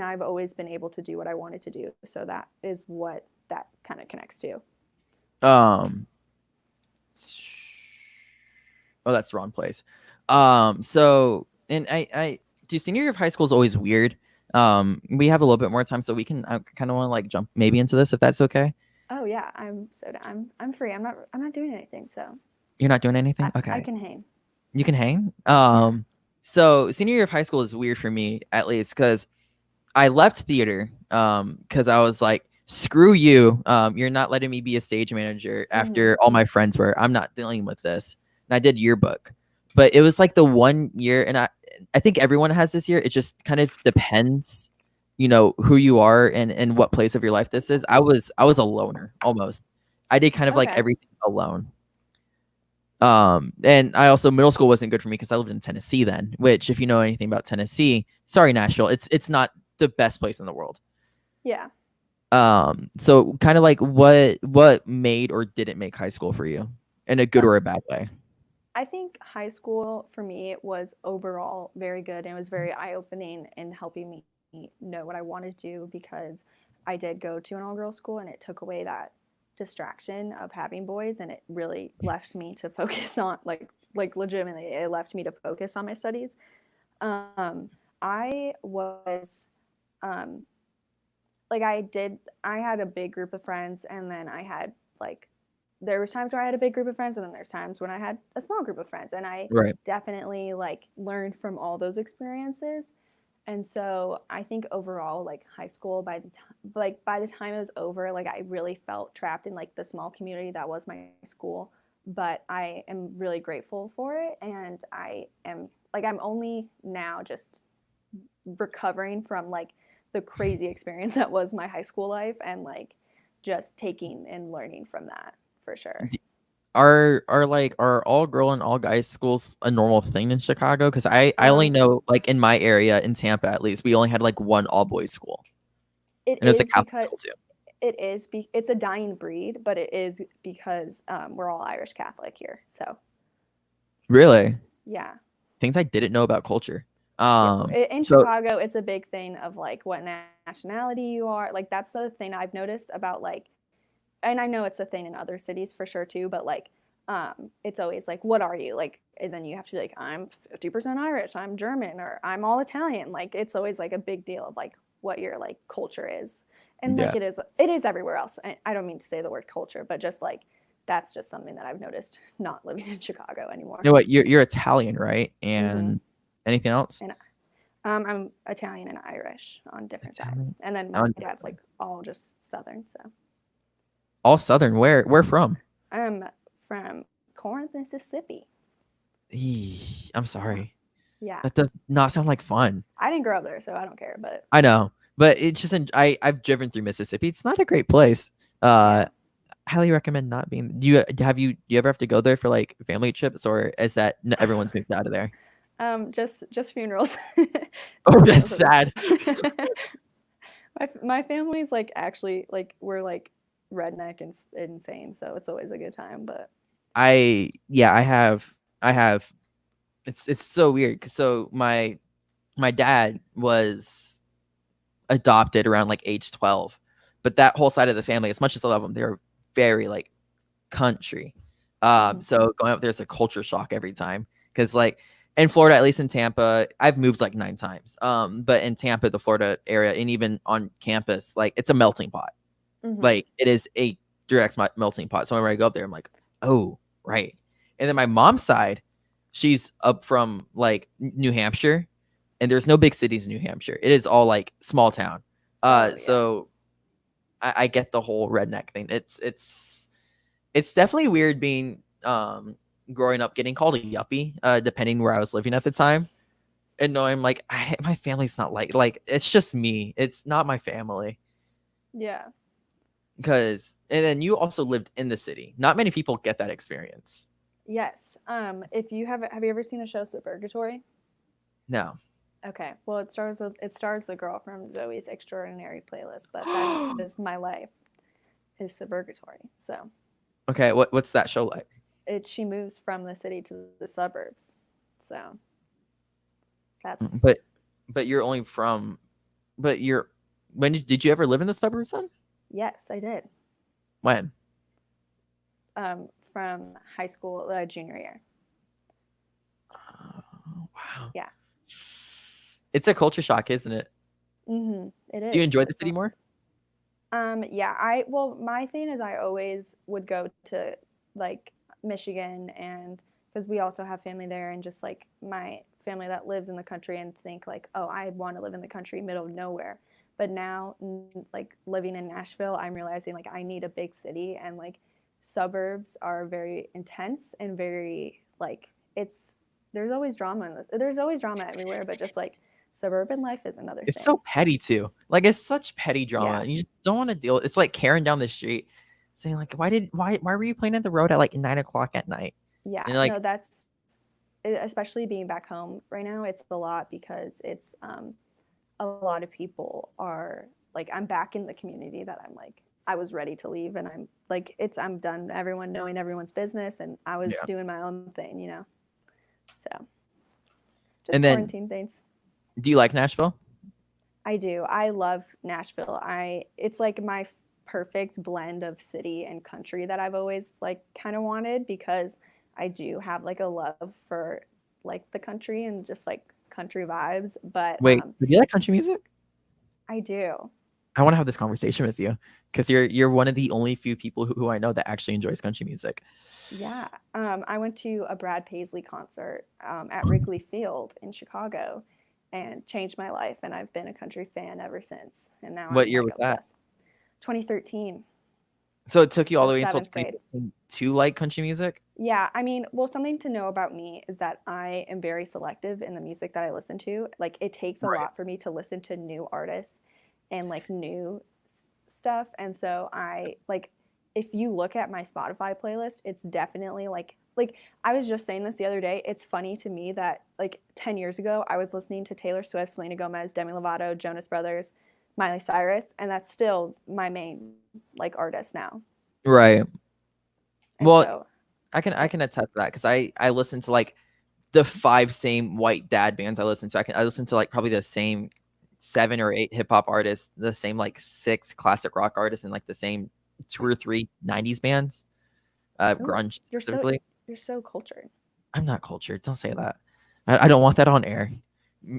[SPEAKER 2] I've always been able to do what I wanted to do. So that is what that kind of connects to.
[SPEAKER 1] Oh, that's the wrong place. So, and I do senior year of high school is always weird. We have a little bit more time, so I kind of want to like jump maybe into this if that's okay.
[SPEAKER 2] Oh yeah, I'm free. I'm not doing anything, so
[SPEAKER 1] You're not doing anything? Okay.
[SPEAKER 2] I can hang.
[SPEAKER 1] You can hang?
[SPEAKER 2] Yeah.
[SPEAKER 1] So senior year of high school is weird for me, at least, because I left theater because I was like, screw you. You're not letting me be a stage manager after all my friends were. I'm not dealing with this. And I did yearbook. But it was like the 1 year, and I think everyone has this year. It just kind of depends, who you are and what place of your life this is. I was a loner almost. I did kind of like everything alone. And I also, middle school wasn't good for me because I lived in Tennessee then, which if you know anything about Tennessee, sorry, Nashville, it's not the best place in the world.
[SPEAKER 2] Yeah.
[SPEAKER 1] So kind of like what made or didn't make high school for you in a good or a bad way?
[SPEAKER 2] I think high school for me was overall very good, and it was very eye-opening in helping me know what I wanted to do, because I did go to an all-girls school and it took away that distraction of having boys, and it really left me to focus on like legitimately it left me to focus on my studies. I was I had a big group of friends, and then I had there was times where I had a big group of friends, and then there's times when I had a small group of friends, and I definitely learned from all those experiences. And so I think overall, high school, by the time it was over, I really felt trapped in the small community that was my school. But I am really grateful for it, and I am I'm only now just recovering from the crazy experience that was my high school life, and just taking and learning from that, for sure.
[SPEAKER 1] Are all girl and all guys schools a normal thing in Chicago? Because I only know in my area in Tampa, at least, we only had one all boys school.
[SPEAKER 2] And
[SPEAKER 1] it's a Catholic school too.
[SPEAKER 2] It's a dying breed, but it is because we're all Irish Catholic here. So
[SPEAKER 1] really,
[SPEAKER 2] yeah,
[SPEAKER 1] things I didn't know about culture.
[SPEAKER 2] In Chicago, it's a big thing of what nationality you are. That's the thing I've noticed about and I know it's a thing in other cities for sure too, but it's always what are you, and then you have to be I'm 50% Irish, I'm German, or I'm all Italian. It's always a big deal of what your culture is, and it is everywhere else. I don't mean to say the word culture, but just that's just something that I've noticed not living in Chicago anymore.
[SPEAKER 1] You know what? You're Italian, right? And anything else?
[SPEAKER 2] And I'm Italian and Irish on different sides, and then my dad's all just Southern. So
[SPEAKER 1] all Southern. Where from?
[SPEAKER 2] I'm from Corinth, Mississippi.
[SPEAKER 1] I'm sorry.
[SPEAKER 2] Yeah.
[SPEAKER 1] That does not sound like fun.
[SPEAKER 2] I didn't grow up there, so I don't care. But
[SPEAKER 1] I know, but it's just I've driven through Mississippi. It's not a great place. Highly recommend not being. Do you ever have to go there for family trips, or is that everyone's moved out of there?
[SPEAKER 2] Just funerals.
[SPEAKER 1] Oh, that's sad.
[SPEAKER 2] my family's actually we're redneck and insane, so it's always a good time. But
[SPEAKER 1] I have it's so weird. So my dad was adopted around age 12, but that whole side of the family, as much as I love them, they're very country. So going up there's a culture shock every time, because in Florida, at least in Tampa, I've moved 9 times. But in Tampa, the Florida area, and even on campus, it's a melting pot. It is a direct melting pot. So whenever I go up there, I'm like, oh, right. And then my mom's side, she's up from like New Hampshire, and there's no big cities in New Hampshire. It is all like small town.
[SPEAKER 2] Oh yeah.
[SPEAKER 1] So I get the whole redneck thing. It's definitely weird being growing up getting called a yuppie, depending where I was living at the time. And knowing like my family's not like it's just me. It's not my family.
[SPEAKER 2] Yeah.
[SPEAKER 1] And then you also lived in the city. Not many people get that experience.
[SPEAKER 2] Yes. If you have you ever seen the show Suburgatory?
[SPEAKER 1] No.
[SPEAKER 2] Okay. Well, it stars the girl from Zoe's Extraordinary Playlist, but that is my life is Suburgatory. So
[SPEAKER 1] Okay, what's that show like?
[SPEAKER 2] she moves from the city to the suburbs. So that's
[SPEAKER 1] But you're only from but you're when did you ever live in the suburbs then?
[SPEAKER 2] yes, I did.
[SPEAKER 1] When?
[SPEAKER 2] From high school, junior year.
[SPEAKER 1] Oh, wow.
[SPEAKER 2] Yeah.
[SPEAKER 1] It's a culture shock, isn't it?
[SPEAKER 2] It is.
[SPEAKER 1] Do you enjoy the city more?
[SPEAKER 2] Yeah, my thing is I always would go to like Michigan, and because we also have family there, and just like my family that lives in the country, and think like, oh, I want to live in the country, middle of nowhere. But now, like living in Nashville, I'm realizing like I need a big city, and like suburbs are very intense and very like it's there's always drama. There's always drama everywhere, but just like suburban life is another
[SPEAKER 1] It's
[SPEAKER 2] thing.
[SPEAKER 1] so petty too. Like it's such petty drama.
[SPEAKER 2] Yeah.
[SPEAKER 1] And you just don't want to deal. It's like Karen down the street saying like, why were you playing at the road at like 9 o'clock at night?
[SPEAKER 2] Yeah,
[SPEAKER 1] And you're like,
[SPEAKER 2] no, that's especially being back home right now. It's a lot because it's a lot of people are like I'm back in the community that I'm like I was ready to leave, and I'm like I'm done. Everyone knowing everyone's business, and I was
[SPEAKER 1] yeah.
[SPEAKER 2] doing my own thing, you know. So just
[SPEAKER 1] And then,
[SPEAKER 2] quarantine things.
[SPEAKER 1] do you like Nashville?
[SPEAKER 2] I do. I love Nashville. It's like my perfect blend of city and country that I've always like kind of wanted, because I do have like a love for like the country and just like country vibes, but
[SPEAKER 1] Wait, do you like country music?
[SPEAKER 2] I do.
[SPEAKER 1] I want to have this conversation with you because you're one of the only few people who I know that actually enjoys country music.
[SPEAKER 2] Yeah. I went to a Brad Paisley concert at Wrigley Field in Chicago, and changed my life, and I've been a country fan ever since. And now
[SPEAKER 1] What
[SPEAKER 2] I'm
[SPEAKER 1] year
[SPEAKER 2] like
[SPEAKER 1] was that?
[SPEAKER 2] obsessed. 2013.
[SPEAKER 1] So it took you all
[SPEAKER 2] So
[SPEAKER 1] the way until
[SPEAKER 2] 7th grade.
[SPEAKER 1] 2015 to like country music?
[SPEAKER 2] Yeah, I mean, well, something to know about me is that I am very selective in the music that I listen to. Like, it takes a
[SPEAKER 1] Right.
[SPEAKER 2] lot for me to listen to new artists and like new stuff. And so if you look at my Spotify playlist, it's definitely like I was just saying this the other day. It's funny to me that like 10 years ago, I was listening to Taylor Swift, Selena Gomez, Demi Lovato, Jonas Brothers, Miley Cyrus, and that's still my main like artist now.
[SPEAKER 1] Right.
[SPEAKER 2] And
[SPEAKER 1] Well,
[SPEAKER 2] so
[SPEAKER 1] I can attest to that because I listen to like the 5 same white dad bands I listen to. I listen to like probably the same 7 or 8 hip hop artists, the same like 6 classic rock artists, and like the same 2 or 3 90s bands, grunge specifically.
[SPEAKER 2] You're so cultured.
[SPEAKER 1] I'm not cultured. Don't say that. I don't want that on air.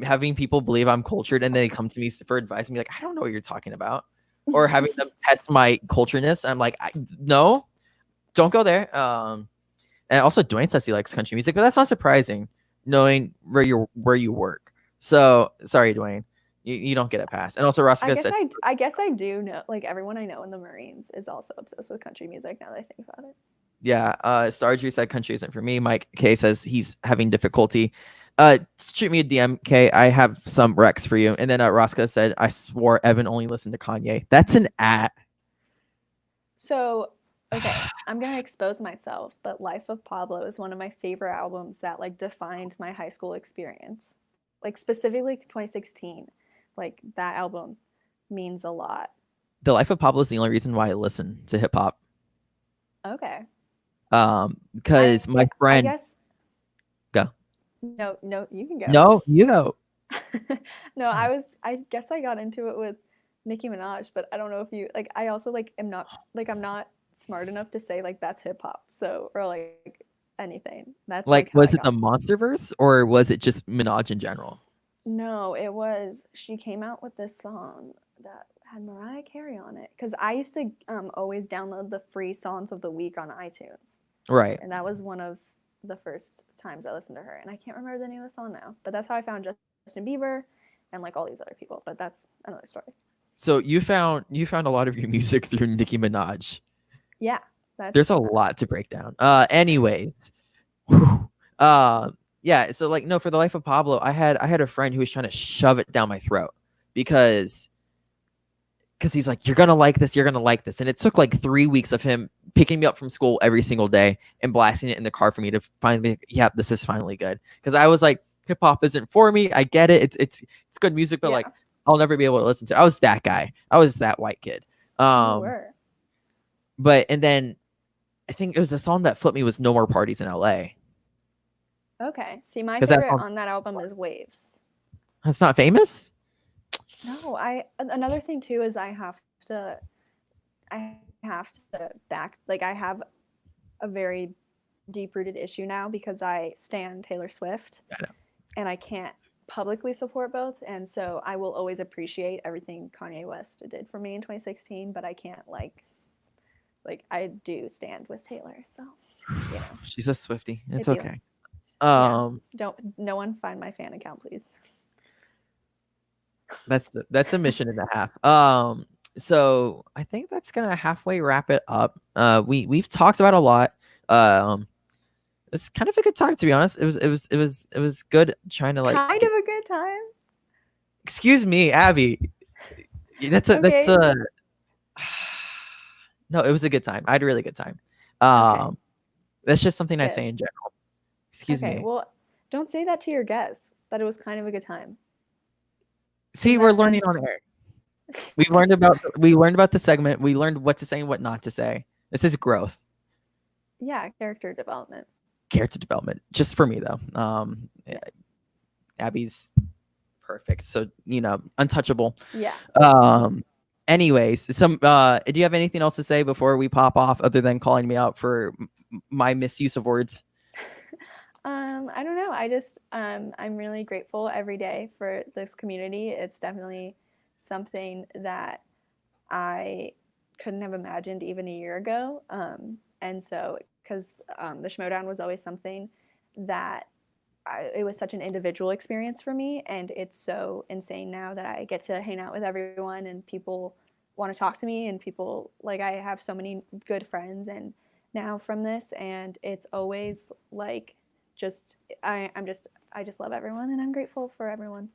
[SPEAKER 1] Having people believe I'm cultured and they come to me for advice and be like, I don't know what you're talking about. Or having them test my culturedness. I'm like, no, don't go there. And also Dwayne says he likes country music, but that's not surprising knowing where you work. So sorry, Dwayne. You don't get a pass. And also Roscoe says
[SPEAKER 2] I guess I do know, like everyone I know in the Marines is also obsessed with country music now that I think about it.
[SPEAKER 1] yeah, Stardew said country isn't for me. Mike K says he's having difficulty. Shoot me a DM, K. I have some recs for you. And then Roscoe said, I swore Evan only listened to Kanye. That's an at.
[SPEAKER 2] So, okay, I'm gonna expose myself, but Life of Pablo is one of my favorite albums that like defined my high school experience. Like specifically 2016. Like that album means a lot.
[SPEAKER 1] The Life of Pablo is the only reason why I listen to hip hop.
[SPEAKER 2] Okay.
[SPEAKER 1] Because my friend.
[SPEAKER 2] I guess.
[SPEAKER 1] Go.
[SPEAKER 2] No, you can go.
[SPEAKER 1] No, you go.
[SPEAKER 2] No, I guess I got into it with Nicki Minaj, but I don't know if you like. I also like am not like I'm not smart enough to say like that's hip hop. So or like anything. That's
[SPEAKER 1] like
[SPEAKER 2] how
[SPEAKER 1] was
[SPEAKER 2] I
[SPEAKER 1] it the
[SPEAKER 2] got.
[SPEAKER 1] Monsterverse or was it just Minaj in general?
[SPEAKER 2] No, it was. She came out with this song that had Mariah Carey on it because I used to always download the free songs of the week on iTunes,
[SPEAKER 1] Right.
[SPEAKER 2] and that was one of the first times I listened to her. And I can't remember the name of the song now, but that's how I found Justin Bieber and like all these other people. But that's another story.
[SPEAKER 1] So you found a lot of your music through Nicki Minaj.
[SPEAKER 2] Yeah,
[SPEAKER 1] there's a lot to break down. Anyways, yeah. So like, no, for the life of Pablo, I had a friend who was trying to shove it down my throat because he's like, you're gonna like this, and it took like 3 weeks of him picking me up from school every single day and blasting it in the car for me to finally be, yeah, this is finally good. Because I was like, hip hop isn't for me. I get it. It's good music, but like, I'll never be able to listen to it. I was that guy. I was that white kid.
[SPEAKER 2] You were.
[SPEAKER 1] But and then I think it was a song that flipped me was No More Parties in LA.
[SPEAKER 2] Okay. See, my favorite on that album is Waves.
[SPEAKER 1] That's not famous?
[SPEAKER 2] No, another thing too is I have to back, like, I have a very deep-rooted issue now because I stan Taylor Swift.
[SPEAKER 1] I know.
[SPEAKER 2] And I can't publicly support both, and so I will always appreciate everything Kanye West did for me in 2016, but I can't like I do stand with Taylor, so you know.
[SPEAKER 1] She's a Swiftie. It's okay.
[SPEAKER 2] No one find my fan account, please.
[SPEAKER 1] That's a mission and a half. So I think that's gonna halfway wrap it up. We've talked about a lot. It's kind of a good time, to be honest. It was good trying to like
[SPEAKER 2] kind of a good time.
[SPEAKER 1] Excuse me, Abby. That's a no, it was a good time. I had a really good time. Okay. That's just something I say in general. Excuse me.
[SPEAKER 2] Well, don't say that to your guests, that it was kind of a good time.
[SPEAKER 1] See, we're learning on air. We learned about the segment. We learned what to say and what not to say. This is growth.
[SPEAKER 2] Yeah, character development.
[SPEAKER 1] Just for me though. Abby's perfect, so untouchable.
[SPEAKER 2] Yeah.
[SPEAKER 1] Anyways, do you have anything else to say before we pop off other than calling me out for my misuse of words?
[SPEAKER 2] I don't know. I just I'm really grateful every day for this community. It's definitely something that I couldn't have imagined even a year ago. And so, because the Schmoedown was always something that it was such an individual experience for me, and it's so insane now that I get to hang out with everyone and people want to talk to me, and people, like, I have so many good friends and now from this, and it's always like I just love everyone, and I'm grateful for everyone.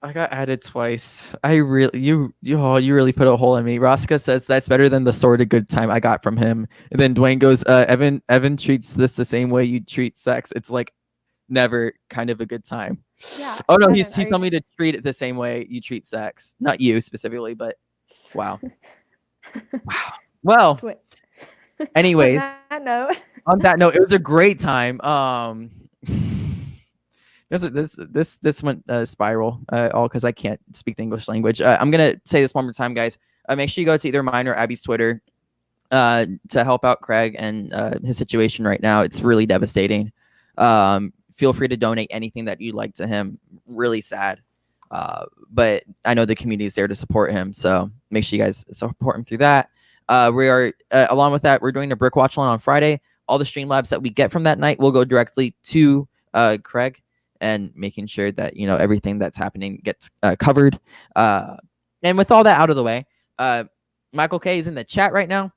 [SPEAKER 1] I got added twice. You really put a hole in me. Rosca says that's better than the sort of good time I got from him. And then Dwayne goes, Evan treats this the same way you treat sex. It's like never kind of a good time.
[SPEAKER 2] Yeah.
[SPEAKER 1] Oh no, he's telling me to treat it the same way you treat sex. Not you specifically, but wow. Wow. Well, anyways, on that note, it was a great time. This went spiral all because I can't speak the English language. I'm gonna say this one more time, guys. Make sure you go to either mine or Abby's Twitter to help out Craig and his situation right now. It's really devastating. Feel free to donate anything that you'd like to him. Really sad, but I know the community is there to support him, so make sure you guys support him through that. We are along with that, we're doing a brick watch along on Friday. All the Streamlabs that we get from that night will go directly to Craig, and making sure that everything that's happening gets covered. And with all that out of the way, Michael K is in the chat right now.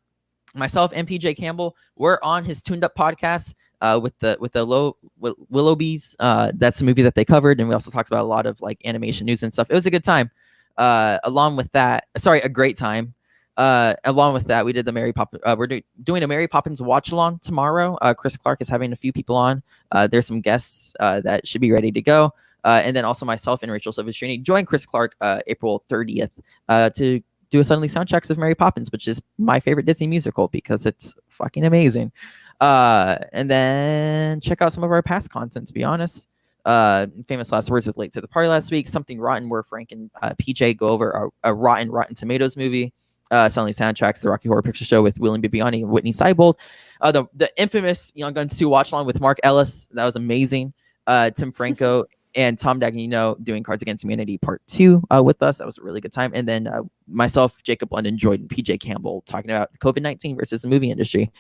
[SPEAKER 1] Myself and PJ Campbell, we're on his Tuned Up podcast with the Willoughbys. That's a movie that they covered, and we also talked about a lot of like animation news and stuff. It was a good time. Along with that, a great time. Along with that, we did the Mary Poppins. We're doing a Mary Poppins watch along tomorrow. Chris Clark is having a few people on. There's some guests that should be ready to go. And then also myself and Rachel Silvestrini join Chris Clark April 30th to do a Suddenly Soundtracks of Mary Poppins, which is my favorite Disney musical because it's fucking amazing. And then check out some of our past content, to be honest. Famous Last Words with Late to the Party last week. Something Rotten, where Frank and PJ go over a Rotten Tomatoes movie. Suddenly Soundtracks, the Rocky Horror Picture Show with William Bibiani and Whitney Seibold. The infamous Young Guns 2 watch along with Mark Ellis. That was amazing. Tim Franco and Tom Dagnino doing Cards Against Humanity Part 2 with us. That was a really good time. And then myself, Jacob London, Jordan, PJ Campbell talking about COVID-19 versus the movie industry.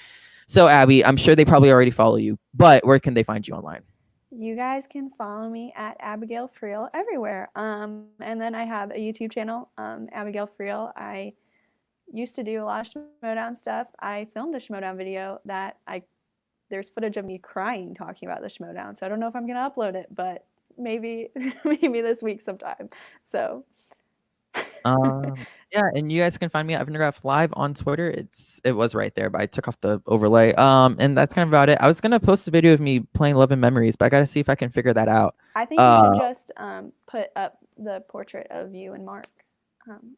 [SPEAKER 1] So, Abby, I'm sure they probably already follow you, but where can they find you online?
[SPEAKER 2] You guys can follow me at Abigail Freel everywhere. And then I have a YouTube channel, Abigail Freel. I used to do a lot of Schmoedown stuff. I filmed a Schmoedown video that there's footage of me crying talking about the Schmoedown. So I don't know if I'm gonna upload it, but maybe this week sometime. So
[SPEAKER 1] Yeah, and you guys can find me at DeGraff Live on Twitter. It was right there, but I took off the overlay. And that's kind of about it. I was gonna post a video of me playing Love and Memories, but I gotta see if I can figure that out.
[SPEAKER 2] I think you should just put up the portrait of you and Mark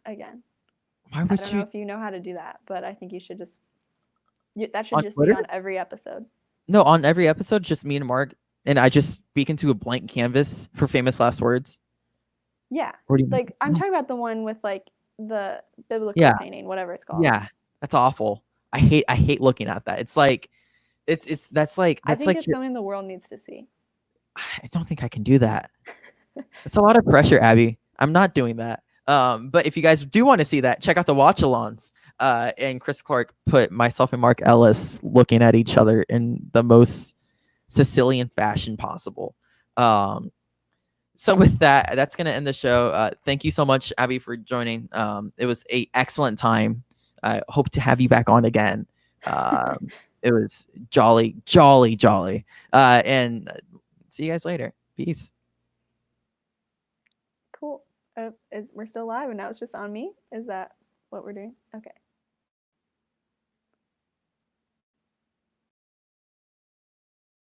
[SPEAKER 2] again.
[SPEAKER 1] Why would
[SPEAKER 2] I don't
[SPEAKER 1] you?
[SPEAKER 2] know if you know how to do that, but I think you should just that should
[SPEAKER 1] On
[SPEAKER 2] just
[SPEAKER 1] Twitter?
[SPEAKER 2] be on every episode.
[SPEAKER 1] No, on every episode, just me and Mark, and I just speak into a blank canvas for famous last words.
[SPEAKER 2] Yeah,
[SPEAKER 1] What do you
[SPEAKER 2] like I'm
[SPEAKER 1] mean?
[SPEAKER 2] talking about the one with like the biblical
[SPEAKER 1] Yeah,
[SPEAKER 2] painting, whatever it's called.
[SPEAKER 1] yeah, that's awful. I hate looking at that. It's like, it's that's
[SPEAKER 2] I think
[SPEAKER 1] like
[SPEAKER 2] it's something the world needs to see.
[SPEAKER 1] I don't think I can do that. It's a lot of pressure, Abby. I'm not doing that. But if you guys do want to see that, check out the watch-alongs. And Chris Clark put myself and Mark Ellis looking at each other in the most Sicilian fashion possible. So with that, that's going to end the show. Thank you so much, Abby, for joining. It was an excellent time. I hope to have you back on again. It was jolly, jolly, jolly. And see you guys later. Peace.
[SPEAKER 2] Cool. We're still live and now it's just on me. Is that what we're doing? Okay.